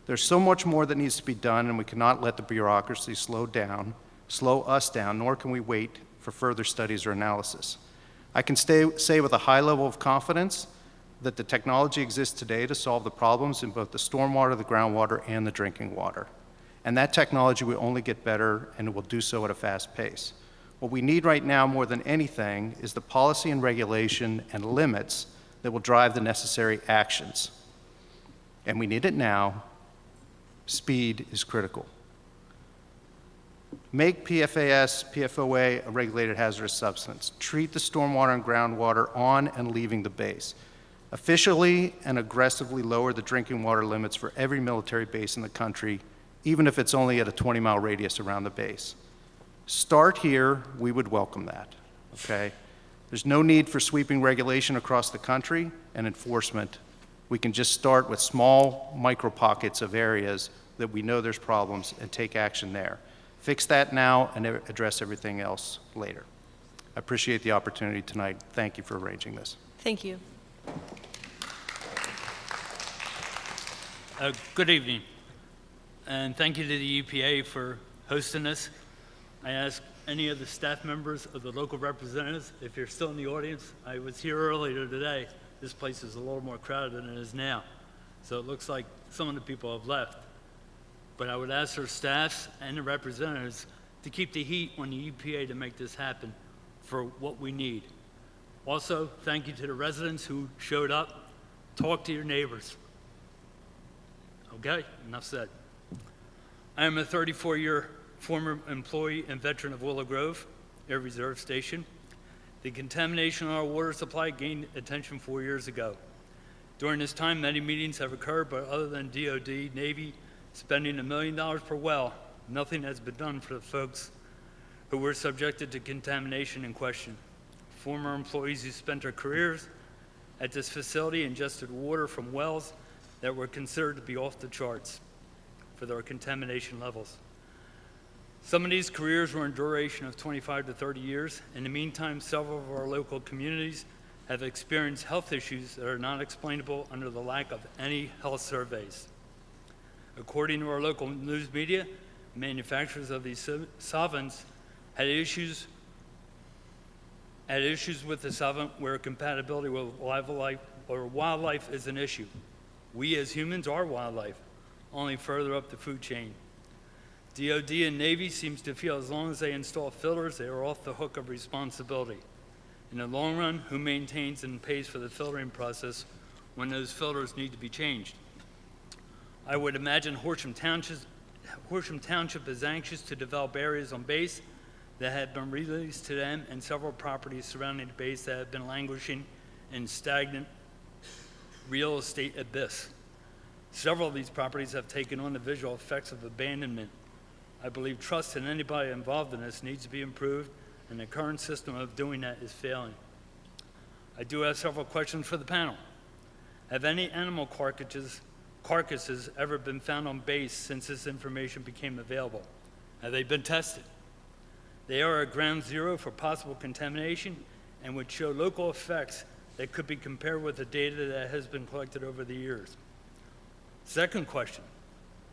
There's so much more that needs to be done, and we cannot let the bureaucracy slow us down, nor can we wait for further studies or analysis. I can say with a high level of confidence that the technology exists today to solve the problems in both the stormwater, the groundwater, and the drinking water. And that technology will only get better, and it will do so at a fast pace. What we need right now more than anything is the policy and regulation and limits that will drive the necessary actions. And we need it now. Speed is critical. Make PFAS, PFOA a regulated hazardous substance. Treat the stormwater and groundwater on and leaving the base. Officially and aggressively lower the drinking water limits for every military base in the country, even if it's only at a 20-mile radius around the base. Start here, we would welcome that, okay? There's no need for sweeping regulation across the country and enforcement. We can just start with small micro pockets of areas that we know there's problems and take action there. Fix that now and address everything else later. I appreciate the opportunity tonight. Thank you for arranging this. Thank you. Good evening, and thank you to the EPA for hosting this. I ask any of the staff members of the local representatives, if you're still in the audience, I was here earlier today. This place is a little more crowded than it is now, so it looks like some of the people have left. But I would ask their staffs and the representatives to keep the heat on the EPA to make this happen for what we need. Also, thank you to the residents who showed up. Talk to your neighbors. Okay, enough said. I am a 34-year former employee and veteran of Willow Grove Air Reserve Station. The contamination on our water supply gained attention 4 years ago. During this time, many meetings have occurred, but other than DOD, Navy spending $1 million per well, nothing has been done for the folks who were subjected to contamination in question. Former employees who spent their careers at this facility ingested water from wells that were considered to be off the charts for their contamination levels. Some of these careers were in duration of 25 to 30 years. In the meantime, several of our local communities have experienced health issues that are not explainable under the lack of any health surveys. According to our local news media, manufacturers of these solvents had issues with the solvent where compatibility with wildlife is an issue. We as humans are wildlife, only further up the food chain. DOD and Navy seems to feel as long as they install filters, they are off the hook of responsibility. In the long run, who maintains and pays for the filtering process when those filters need to be changed? I would imagine Horsham Township is anxious to develop areas on base that have been released to them and several properties surrounding the base that have been languishing in stagnant real estate abyss. Several of these properties have taken on the visual effects of abandonment. I believe trust in anybody involved in this needs to be improved, and the current system of doing that is failing. I do have several questions for the panel. Have any animal carcasses ever been found on base since this information became available? Have they been tested? They are at ground zero for possible contamination and would show local effects that could be compared with the data that has been collected over the years. Second question,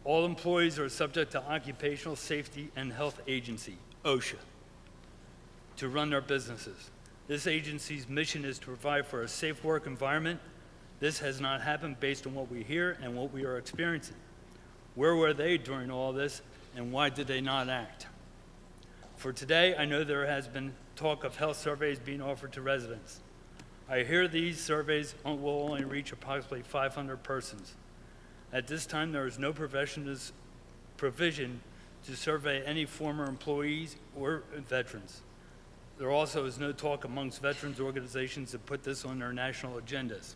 all employees are subject to Occupational Safety and Health Agency, OSHA, to run their businesses. This agency's mission is to provide for a safe work environment. This has not happened based on what we hear and what we are experiencing. Where were they during all this, and why did they not act? For today, I know there has been talk of health surveys being offered to residents. I hear these surveys will only reach approximately 500 persons. At this time, there is no provision to survey any former employees or veterans. There also is no talk amongst veterans organizations to put this on their national agendas.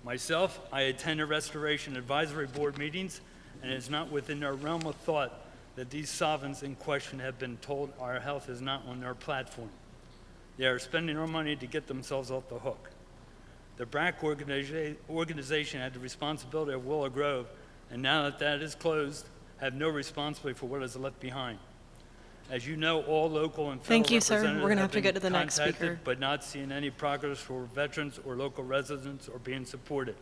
Myself, I attend the Restoration Advisory Board meetings, and it is not within their realm of thought that these solvents in question have been told our health is not on their platform. They are spending our money to get themselves off the hook. The BRAC organization had the responsibility of Willow Grove, and now that that is closed, have no responsibility for what is left behind. As you know, all local and federal Thank you, sir. We're representatives going to have have to been get to the next contacted, speaker. but not seeing any progress for veterans or local residents or being supported.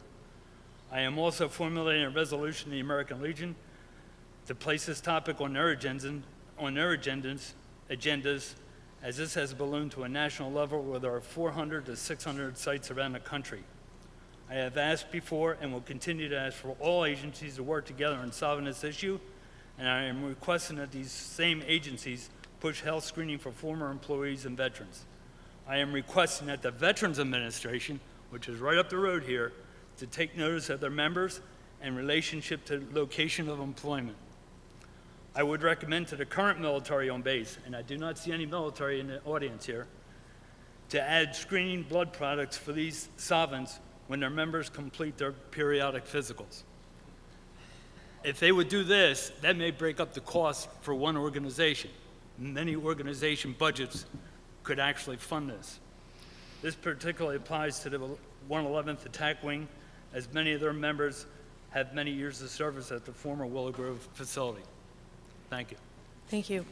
I am also formulating a resolution in the American Legion to place this topic on their agendas, as this has ballooned to a national level where there are 400 to 600 sites around the country. I have asked before and will continue to ask for all agencies to work together in solving this issue, and I am requesting that these same agencies push health screening for former employees and veterans. I am requesting that the Veterans Administration, which is right up the road here, to take notice of their members and relationship to location of employment. I would recommend to the current military on base, and I do not see any military in the audience here, to add screening blood products for these solvents when their members complete their periodic physicals. If they would do this, that may break up the cost for one organization. Many organization budgets could actually fund this. This particularly applies to the 111th Attack Wing, as many of their members have many years of service at the former Willow Grove facility. Thank you. Thank you.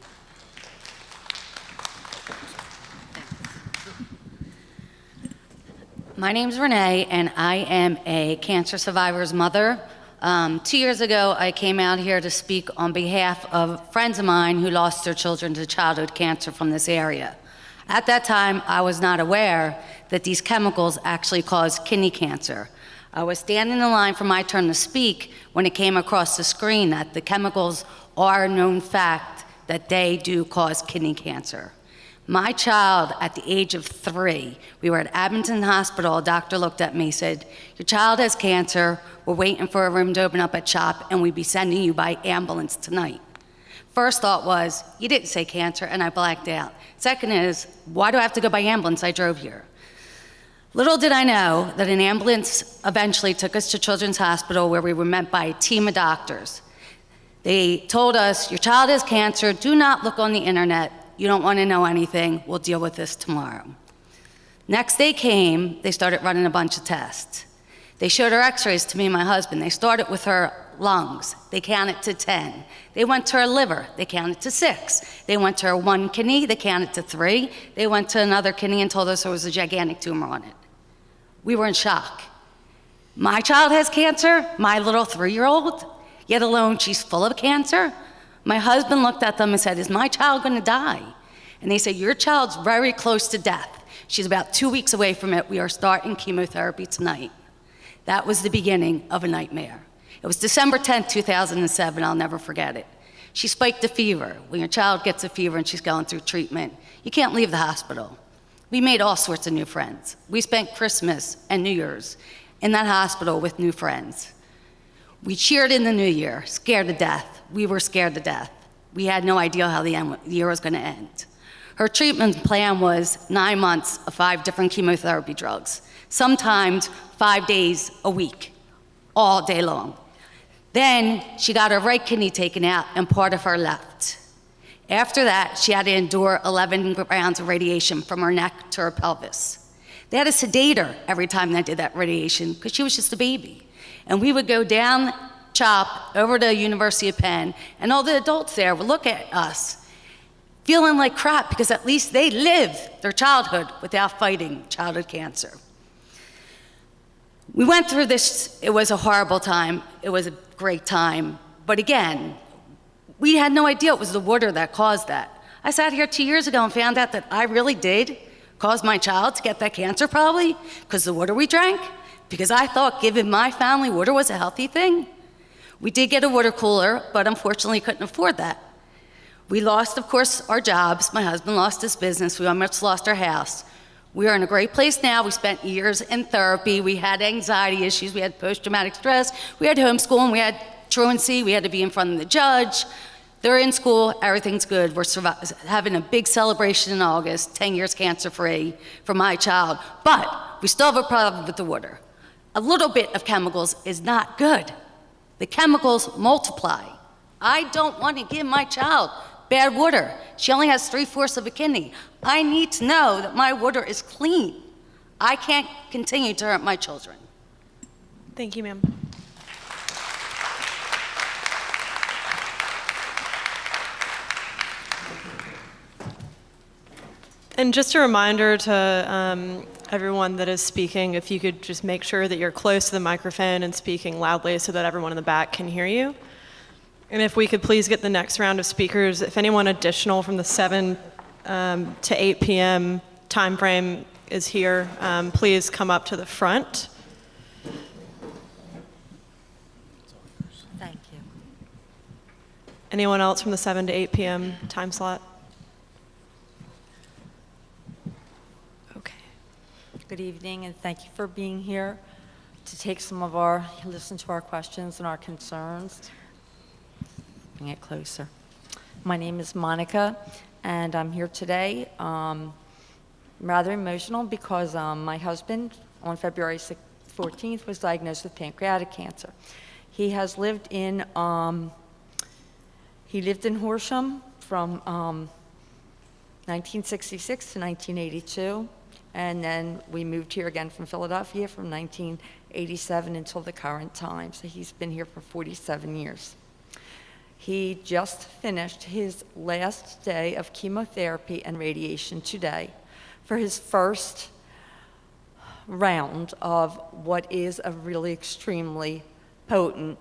My name's Renee, and I am a cancer survivor's mother. 2 years ago, I came out here to speak on behalf of friends of mine who lost their children to childhood cancer from this area. At that time, I was not aware that these chemicals actually cause kidney cancer. I was standing in line for my turn to speak when it came across the screen that the chemicals are a known fact that they do cause kidney cancer. My child, at the age of 3, we were at Abington Hospital. A doctor looked at me, said, "Your child has cancer. We're waiting for a room to open up at CHOP, and we'd be sending you by ambulance tonight." First thought was, you didn't say cancer, and I blacked out. Second is, why do I have to go by ambulance? I drove here. Little did I know that an ambulance eventually took us to Children's Hospital, where we were met by a team of doctors. They told us, "Your child has cancer. Do not look on the internet. You don't want to know anything. We'll deal with this tomorrow." Next day came, they started running a bunch of tests. They showed her x-rays to me and my husband. They started with her lungs. They counted to 10. They went to her liver. They counted to 6. They went to her one kidney. They counted to 3. They went to another kidney and told us there was a gigantic tumor on it. We were in shock. My child has cancer, my little 3-year-old, yet alone she's full of cancer. My husband looked at them and said, "Is my child going to die?" And they said, "Your child's very close to death. She's about 2 weeks away from it. We are starting chemotherapy tonight." That was the beginning of a nightmare. It was December 10th, 2007. I'll never forget it. She spiked a fever. When your child gets a fever and she's going through treatment, you can't leave the hospital. We made all sorts of new friends. We spent Christmas and New Year's in that hospital with new friends. We cheered in the new year, scared to death. We were scared to death. We had no idea how the year was going to end. Her treatment plan was 9 months of 5 different chemotherapy drugs, sometimes 5 days a week, all day long. Then she got her right kidney taken out and part of her left. After that, she had to endure 11 rounds of radiation from her neck to her pelvis. They had to sedate her every time they did that radiation because she was just a baby. And we would go down CHOP over to University of Penn, and all the adults there would look at us feeling like crap because at least they lived their childhood without fighting childhood cancer. We went through this. It was a horrible time. It was a great time. But again, we had no idea it was the water that caused that. I sat here 2 years ago and found out that I really did cause my child to get that cancer probably because the water we drank, because I thought giving my family water was a healthy thing. We did get a water cooler, but unfortunately couldn't afford that. We lost, of course, our jobs. My husband lost his business. We almost lost our house. We are in a great place now. We spent years in therapy. We had anxiety issues. We had post-traumatic stress. We had homeschooling. We had truancy. We had to be in front of the judge. They're in school. Everything's good. We're having a big celebration in August, 10 years cancer-free for my child. But we still have a problem with the water. A little bit of chemicals is not good. The chemicals multiply. I don't want to give my child bad water. She only has 3/4 of a kidney. I need to know that my water is clean. I can't continue to hurt my children. Thank you, ma'am. And just a reminder to everyone that is speaking, if you could just make sure that you're close to the microphone and speaking loudly so that everyone in the back can hear you. And if we could please get the next round of speakers, if anyone additional from the 7 to 8 p.m. time frame is here, please come up to the front. Thank you. Anyone else from the 7 to 8 p.m. time slot? Okay. Good evening, and thank you for being here to listen to our questions and our concerns. Bring it closer. My name is Monica, and I'm here today. I'm rather emotional because my husband, on February 14th, was diagnosed with pancreatic cancer. He has lived in Horsham from 1966 to 1982, and then we moved here again from Philadelphia from 1987 until the current time. So he's been here for 47 years. He just finished his last day of chemotherapy and radiation today for his first round of what is a really extremely potent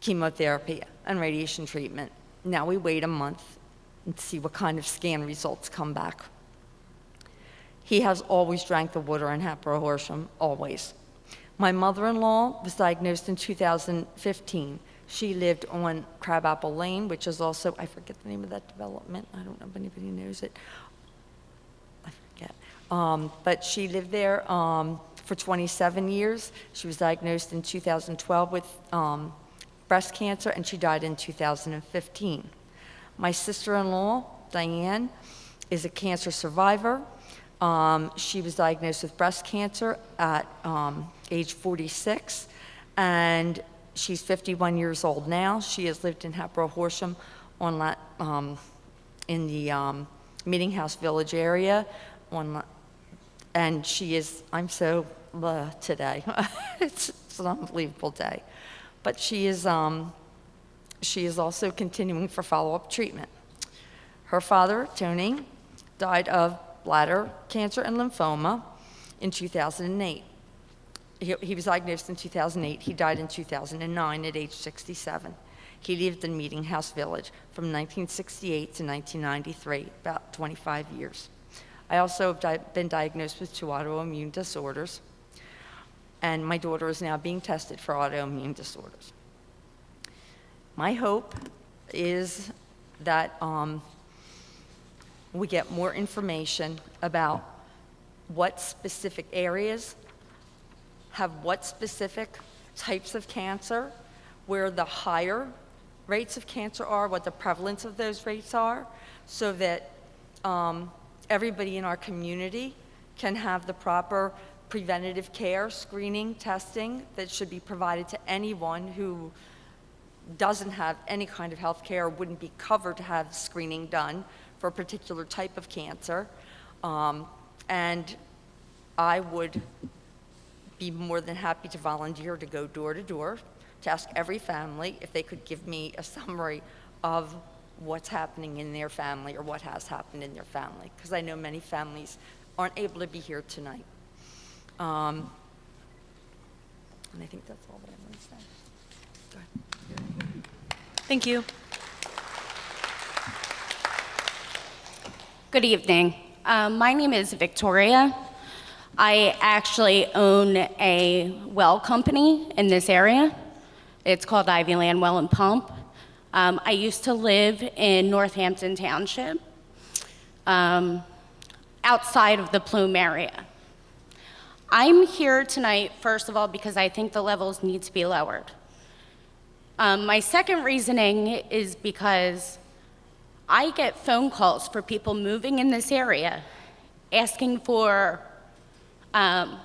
chemotherapy and radiation treatment. Now we wait a month and see what kind of scan results come back. He has always drank the water in Hatboro Horsham, always. My mother-in-law was diagnosed in 2015. She lived on Crabapple Lane, which is also, I forget the name of that development. I don't know if anybody knows it. I forget. But she lived there for 27 years. She was diagnosed in 2012 with breast cancer, and she died in 2015. My sister-in-law, Diane, is a cancer survivor. She was diagnosed with breast cancer at age 46, and she's 51 years old now. She has lived in Hatboro Horsham in the Meeting House Village area, and she is, I'm so today. It's an unbelievable day. But she is also continuing for follow-up treatment. Her father, Tony, died of bladder cancer and lymphoma in 2008. He was diagnosed in 2008. He died in 2009 at age 67. He lived in Meeting House Village from 1968 to 1993, about 25 years. I also have been diagnosed with 2 autoimmune disorders, and my daughter is now being tested for autoimmune disorders. My hope is that we get more information about what specific areas have what specific types of cancer, where the higher rates of cancer are, what the prevalence of those rates are, so that everybody in our community can have the proper preventative care, screening, testing that should be provided to anyone who doesn't have any kind of health care or wouldn't be covered to have screening done for a particular type of cancer. And I would be more than happy to volunteer to go door to door to ask every family if they could give me a summary of what's happening in their family or what has happened in their family, because I know many families aren't able to be here tonight. And I think that's all that I want to say. Go ahead. Thank you. Good evening. My name is Victoria. I actually own a well company in this area. It's called Ivy Land Well and Pump. I used to live in Northampton Township, outside of the Plume area. I'm here tonight, first of all, because I think the levels need to be lowered. My second reasoning is because I get phone calls for people moving in this area asking for well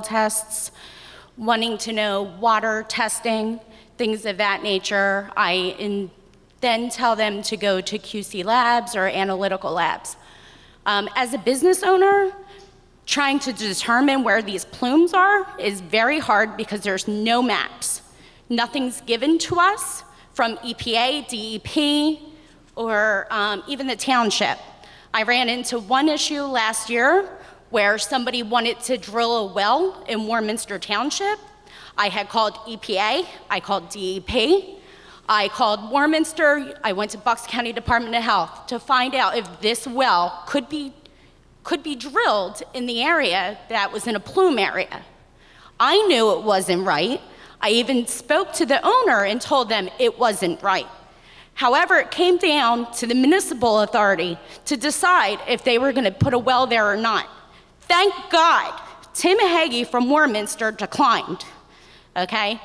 tests, wanting to know water testing, things of that nature. I then tell them to go to QC labs or analytical labs. As a business owner, trying to determine where these plumes are is very hard because there's no maps. Nothing's given to us from EPA, DEP, or even the township. I ran into one issue last year where somebody wanted to drill a well in Warminster Township. I had called EPA, I called DEP, I called Warminster, I went to Bucks County Department of Health to find out if this well could be drilled in the area that was in a plume area. I knew it wasn't right. I even spoke to the owner and told them it wasn't right. However, it came down to the municipal authority to decide if they were going to put a well there or not. Thank God, Tim Hagee from Warminster declined, okay?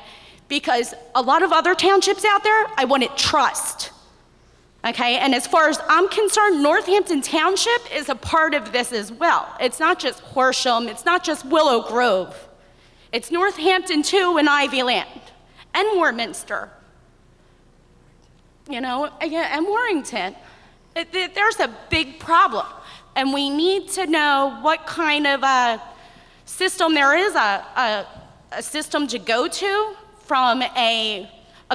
Because a lot of other townships out there, I wanted trust, okay? And as far as I'm concerned, Northampton Township is a part of this as well. It's not just Horsham, it's not just Willow Grove. It's Northampton too and Ivy Land, and Warminster, you know, and Warrington. There's a big problem, and we need to know what kind of a system there is, a system to go to from a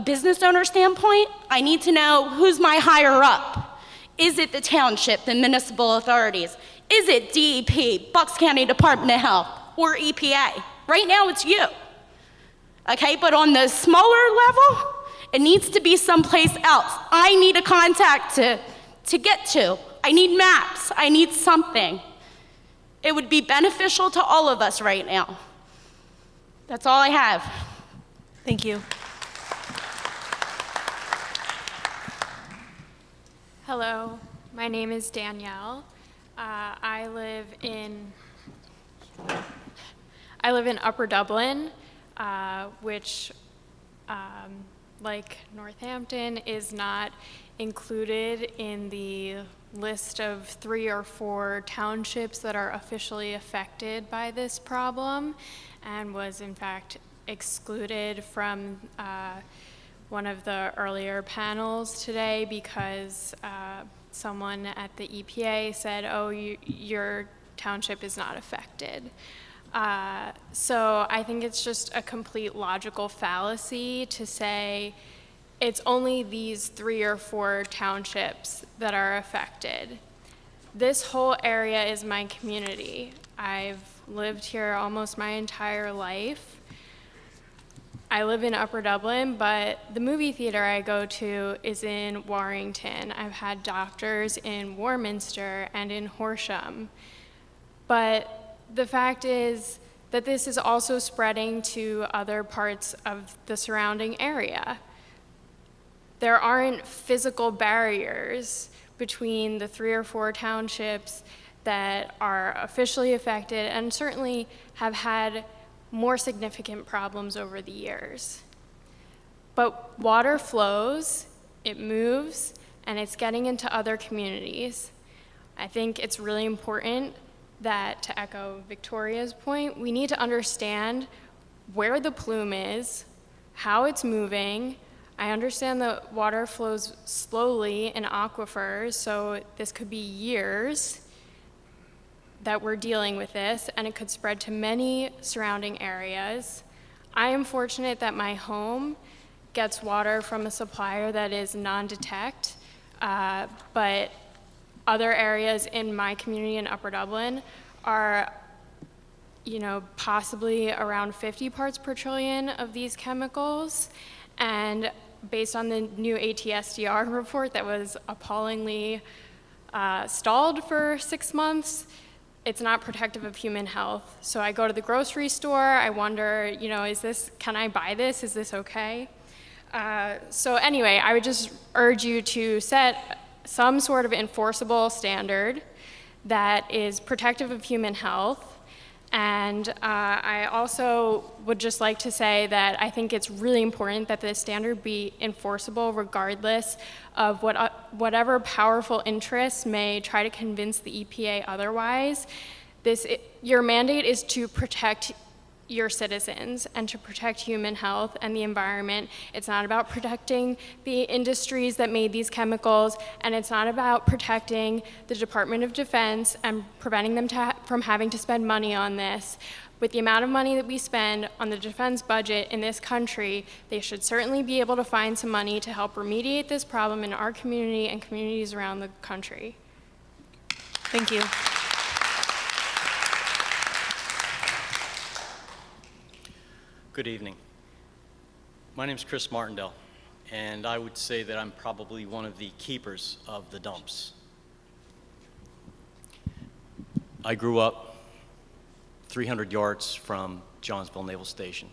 business owner standpoint. I need to know who's my higher up. Is it the township, the municipal authorities? Is it DEP, Bucks County Department of Health, or EPA? Right now it's you, okay? But on the smaller level, it needs to be someplace else. I need a contact to get to. I need maps, I need something. It would be beneficial to all of us right now. That's all I have. Thank you. Hello, my name is Danielle. I live in Upper Dublin, which, like Northampton, is not included in the list of 3 or 4 townships that are officially affected by this problem, and was in fact excluded from one of the earlier panels today because someone at the EPA said, oh, your township is not affected. So I think it's just a complete logical fallacy to say it's only these 3 or 4 townships that are affected. This whole area is my community. I've lived here almost my entire life. I live in Upper Dublin, but the movie theater I go to is in Warrington. I've had doctors in Warminster and in Horsham. But the fact is that this is also spreading to other parts of the surrounding area. There aren't physical barriers between the 3 or 4 townships that are officially affected and certainly have had more significant problems over the years. But water flows, it moves, and it's getting into other communities. I think it's really important that, to echo Victoria's point, we need to understand where the plume is, how it's moving. I understand that water flows slowly in aquifers, so this could be years that we're dealing with this, and it could spread to many surrounding areas. I am fortunate that my home gets water from a supplier that is non-detect, but other areas in my community in Upper Dublin are, possibly around 50 parts per trillion of these chemicals. And based on the new ATSDR report that was appallingly stalled for 6 months, it's not protective of human health. So I go to the grocery store, I wonder, can I buy this? Is this okay? So anyway, I would just urge you to set some sort of enforceable standard that is protective of human health. And I also would just like to say that I think it's really important that the standard be enforceable regardless of whatever powerful interests may try to convince the EPA otherwise. Your mandate is to protect your citizens and to protect human health and the environment. It's not about protecting the industries that made these chemicals, and it's not about protecting the Department of Defense and preventing them from having to spend money on this, With the amount of money that we spend on the defense budget in this country, they should certainly be able to find some money to help remediate this problem in our community and communities around the country. Thank you. Good evening. My name is Chris Martindale, and I would say that I'm probably one of the keepers of the dumps. I grew up 300 yards from Johnsville Naval Station.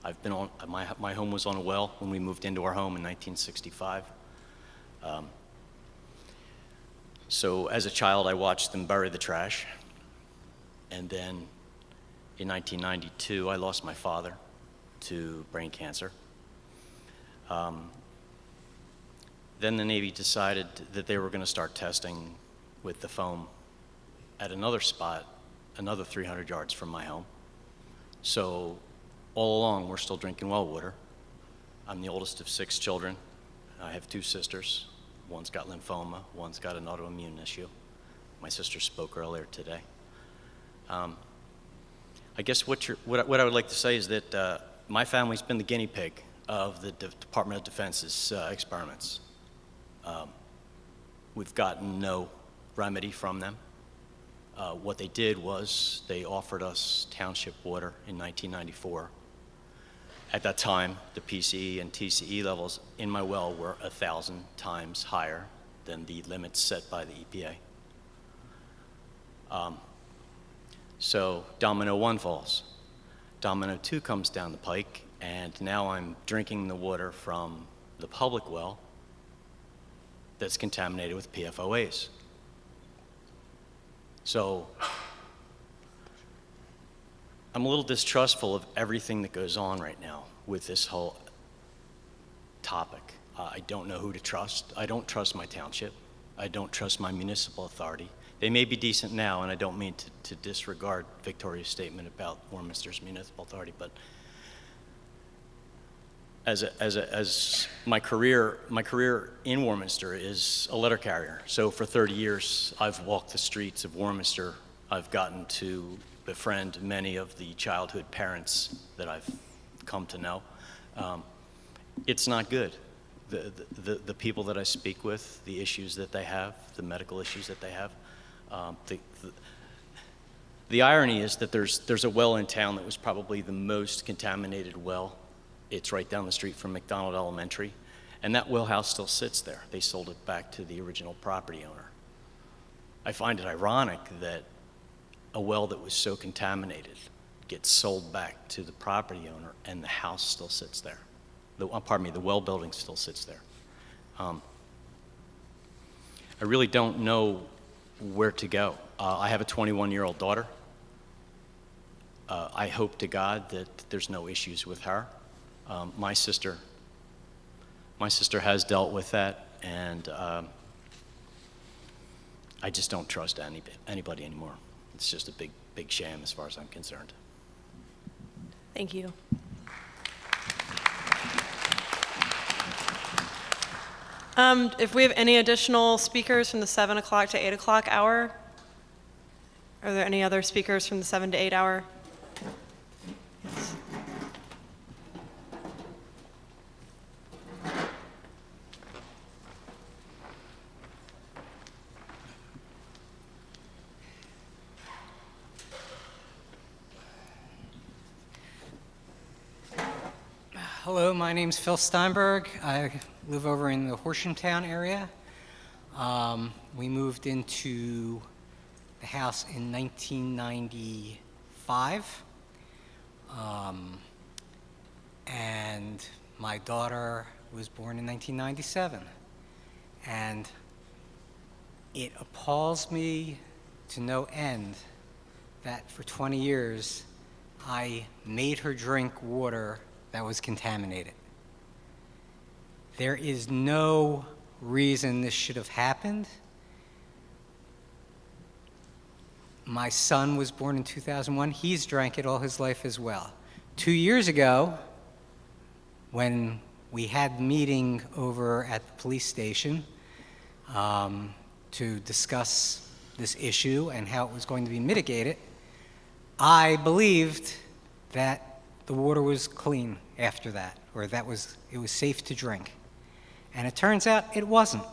I've been on, my home was on a well when we moved into our home in 1965. So as a child, I watched them bury the trash, and then in 1992, I lost my father to brain cancer. Then the Navy decided that they were going to start testing with the foam at another spot, another 300 yards from my home. So all along, we're still drinking well water. I'm the oldest of 6 children. I have 2 sisters. One's got lymphoma, one's got an autoimmune issue. My sister spoke earlier today. I guess what I would like to say is that my family's been the guinea pig of the Department of Defense's experiments. We've gotten no remedy from them. What they did was they offered us township water in 1994. At that time, the PCE and TCE levels in my well were 1,000 times higher than the limits set by the EPA. So domino 1 falls. Domino 2 comes down the pike, and now I'm drinking the water from the public well that's contaminated with PFOAs. So I'm a little distrustful of everything that goes on right now with this whole topic. I don't know who to trust. I don't trust my township. I don't trust my municipal authority. They may be decent now, and I don't mean to disregard Victoria's statement about Warminster's municipal authority, but as my career in Warminster is a letter carrier. So for 30 years, I've walked the streets of Warminster. I've gotten to befriend many of the childhood parents that I've come to know. It's not good. The people that I speak with, the issues that they have, the medical issues that they have. The irony is that there's a well in town that was probably the most contaminated well. It's right down the street from McDonald Elementary, and that well house still sits there. They sold it back to the original property owner. I find it ironic that a well that was so contaminated gets sold back to the property owner, and the house still sits there. The well building still sits there. I really don't know where to go. I have a 21-year-old daughter. I hope to God that there's no issues with her. My sister has dealt with that, and I just don't trust anybody anymore. It's just a big sham as far as I'm concerned. Thank you. If we have any additional speakers from the 7 o'clock to 8 o'clock hour, are there any other speakers from the 7 to 8 hour? Yes. Hello, my name's Phil Steinberg. I live over in the Horsham town area. We moved into the house in 1995. And my daughter was born in 1997. And it appalls me to no end that for 20 years I made her drink water that was contaminated. There is no reason this should have happened. My son was born in 2001. He's drank it all his life as well. 2 years ago, when we had a meeting over at the police station to discuss this issue and how it was going to be mitigated, I believed that the water was clean after that, or it was safe to drink. And it turns out it wasn't.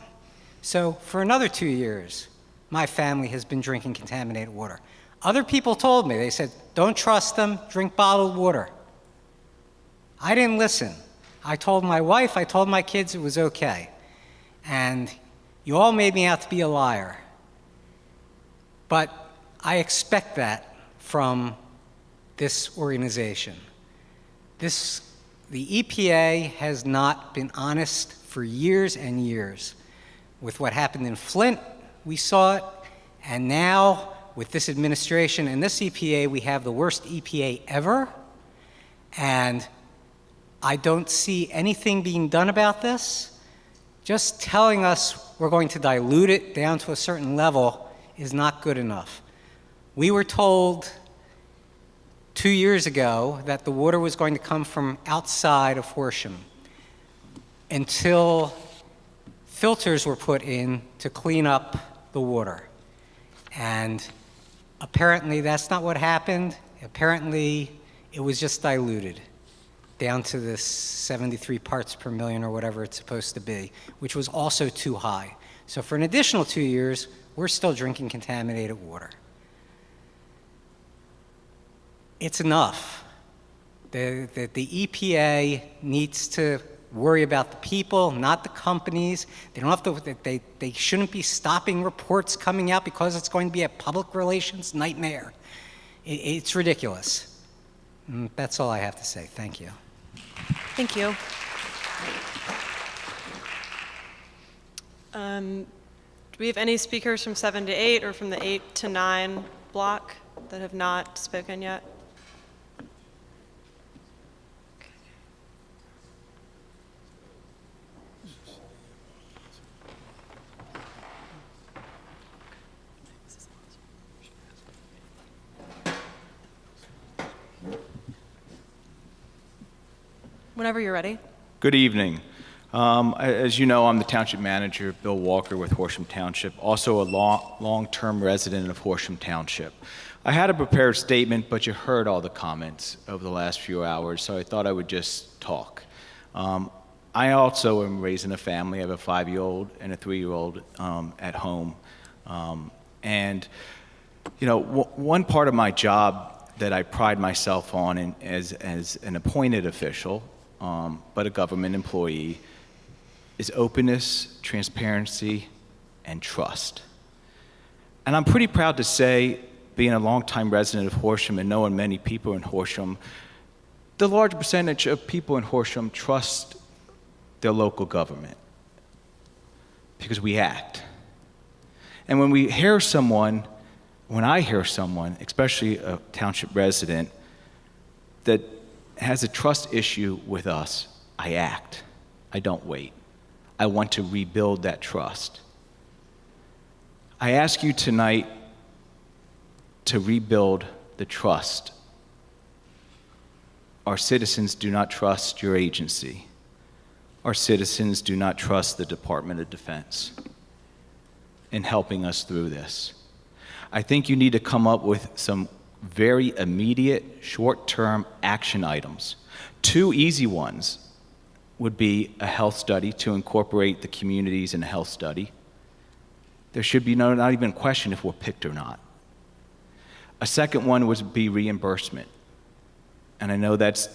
So for another 2 years, my family has been drinking contaminated water. Other people told me, they said, don't trust them, drink bottled water. I didn't listen. I told my wife, I told my kids it was okay. And you all made me out to be a liar. But I expect that from this organization. The EPA has not been honest for years and years. With what happened in Flint, we saw it, and now with this administration and this EPA, we have the worst EPA ever, and I don't see anything being done about this. Just telling us we're going to dilute it down to a certain level is not good enough. We were told 2 years ago that the water was going to come from outside of Horsham until filters were put in to clean up the water. And apparently that's not what happened. Apparently it was just diluted down to this 73 parts per million or whatever it's supposed to be, which was also too high. So for an additional 2 years, we're still drinking contaminated water. It's enough. The EPA needs to worry about the people, not the companies. They don't have to. They shouldn't be stopping reports coming out because it's going to be a public relations nightmare. It's ridiculous. That's all I have to say. Thank you. Thank you. Do we have any speakers from 7 to 8 or from the 8 to 9 block that have not spoken yet? Whenever you're ready. Good evening. As you know, I'm the Township Manager, Bill Walker with Horsham Township, also a long-term resident of Horsham Township. I had a prepared statement, but you heard all the comments over the last few hours, so I thought I would just talk. I also am raising a family. I have a 5-year-old and a 3-year-old at home. And, you know, one part of my job that I pride myself on as an appointed official, but a government employee, is openness, transparency, and trust. And I'm pretty proud to say, being a longtime resident of Horsham and knowing many people in Horsham, the large percentage of people in Horsham trust their local government because we act. And when I hear someone, especially a township resident, that has a trust issue with us, I act. I don't wait. I want to rebuild that trust. I ask you tonight to rebuild the trust. Our citizens do not trust your agency. Our citizens do not trust the Department of Defense in helping us through this. I think you need to come up with some very immediate, short-term action items. 2 easy ones would be a health study to incorporate the communities in a health study. There should be not even a question if we're picked or not. A second one would be reimbursement. And I know that's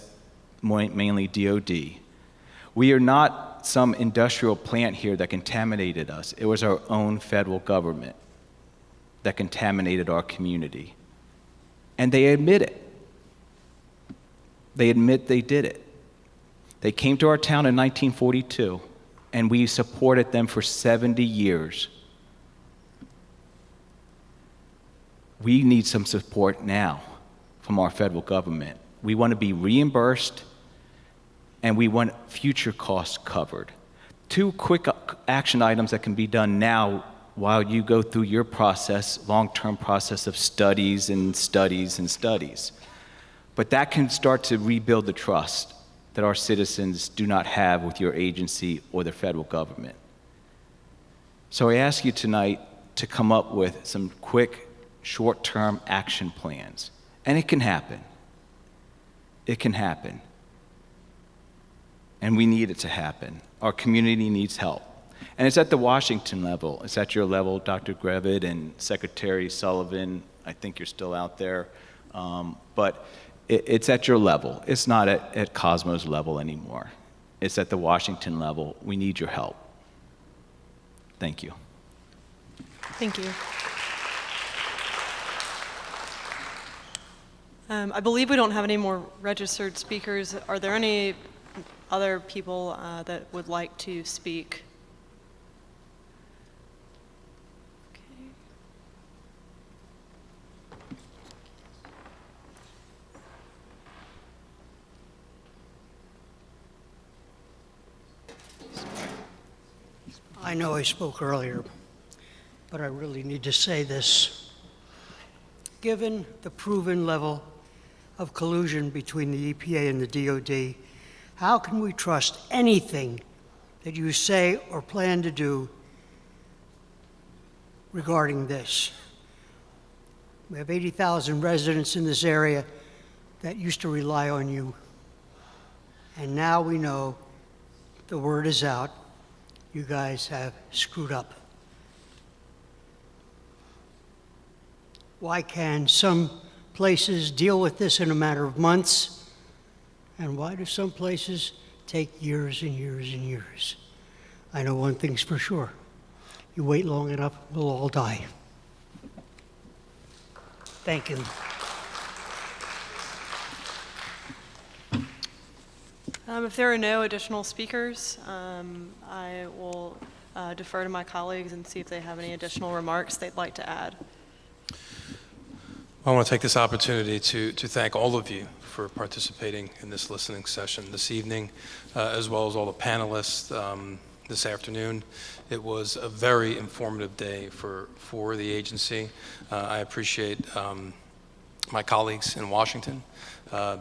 mainly DOD. We are not some industrial plant here that contaminated us. It was our own federal government that contaminated our community. And they admit it. They admit they did it. They came to our town in 1942, and we supported them for 70 years. We need some support now from our federal government. We want to be reimbursed, and we want future costs covered. 2 quick action items that can be done now while you go through your process, long-term process of studies and studies and studies. But that can start to rebuild the trust that our citizens do not have with your agency or the federal government. So I ask you tonight to come up with some quick, short-term action plans. And it can happen. It can happen. And we need it to happen. Our community needs help. And it's at the Washington level. It's at your level, Dr. Grevitt and Secretary Sullivan. I think you're still out there. But it's at your level. It's not at Cosmo's level anymore. It's at the Washington level. We need your help. Thank you. Thank you. I believe we don't have any more registered speakers. Are there any other people that would like to speak? I know I spoke earlier, but I really need to say this. Given the proven level of collusion between the EPA and the DOD, how can we trust anything that you say or plan to do regarding this? We have 80,000 residents in this area that used to rely on you. And now we know the word is out. You guys have screwed up. Why can some places deal with this in a matter of months? And why do some places take years and years and years? I know one thing's for sure. You wait long enough, we'll all die. Thank you. If there are no additional speakers, I will defer to my colleagues and see if they have any additional remarks they'd like to add. I want to take this opportunity to thank all of you for participating in this listening session this evening, as well as all the panelists this afternoon. It was a very informative day for the agency. I appreciate my colleagues in Washington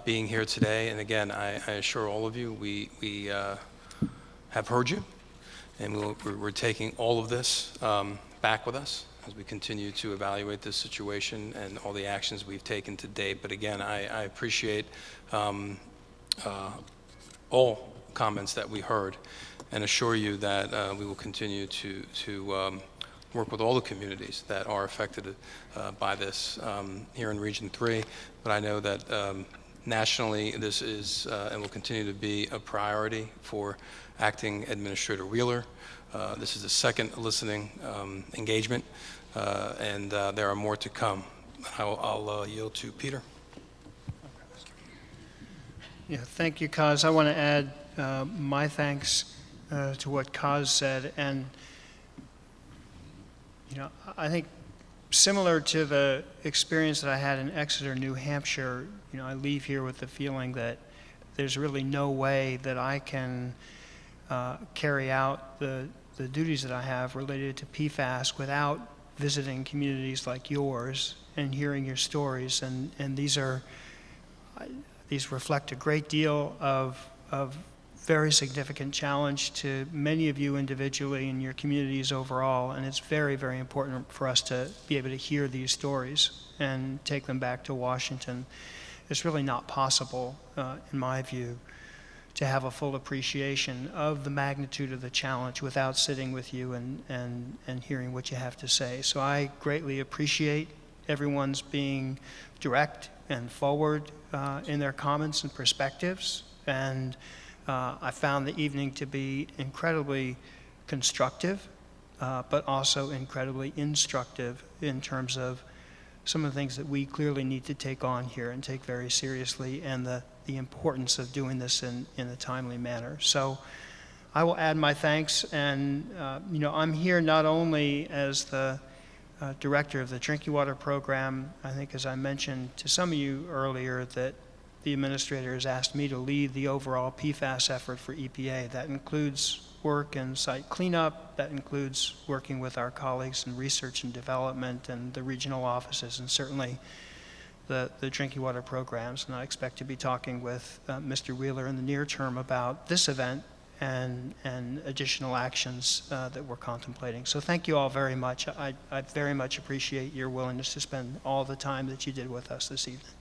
being here today. And again, I assure all of you, we have heard you, and we're taking all of this back with us as we continue to evaluate this situation and all the actions we've taken to date. But again, I appreciate all comments that we heard and assure you that we will continue to work with all the communities that are affected by this here in Region 3. But I know that nationally this is and will continue to be a priority for Acting Administrator Wheeler. This is the second listening engagement, and there are more to come. I'll yield to Peter. Yeah, thank you, Kaz. I want to add my thanks to what Kaz said. And, you know, I think similar to the experience that I had in Exeter, New Hampshire, you know, I leave here with the feeling that there's really no way that I can carry out the duties that I have related to PFAS without visiting communities like yours and hearing your stories. And these reflect a great deal of very significant challenge to many of you individually and your communities overall. And it's very, very important for us to be able to hear these stories and take them back to Washington. It's really not possible, in my view, to have a full appreciation of the magnitude of the challenge without sitting with you and hearing what you have to say. So I greatly appreciate everyone's being direct and forward in their comments and perspectives. And I found the evening to be incredibly constructive, but also incredibly instructive in terms of some of the things that we clearly need to take on here and take very seriously, and the importance of doing this in a timely manner. So I will add my thanks, and you know, I'm here not only as the director of the drinking water program. I think, as I mentioned to some of you earlier, that the administrator has asked me to lead the overall PFAS effort for EPA. That includes work in site cleanup, that includes working with our colleagues in research and development and the regional offices, and certainly the drinking water programs. And I expect to be talking with Mr. Wheeler in the near term about this event and additional actions that we're contemplating. So thank you all very much. I very much appreciate your willingness to spend all the time that you did with us this evening.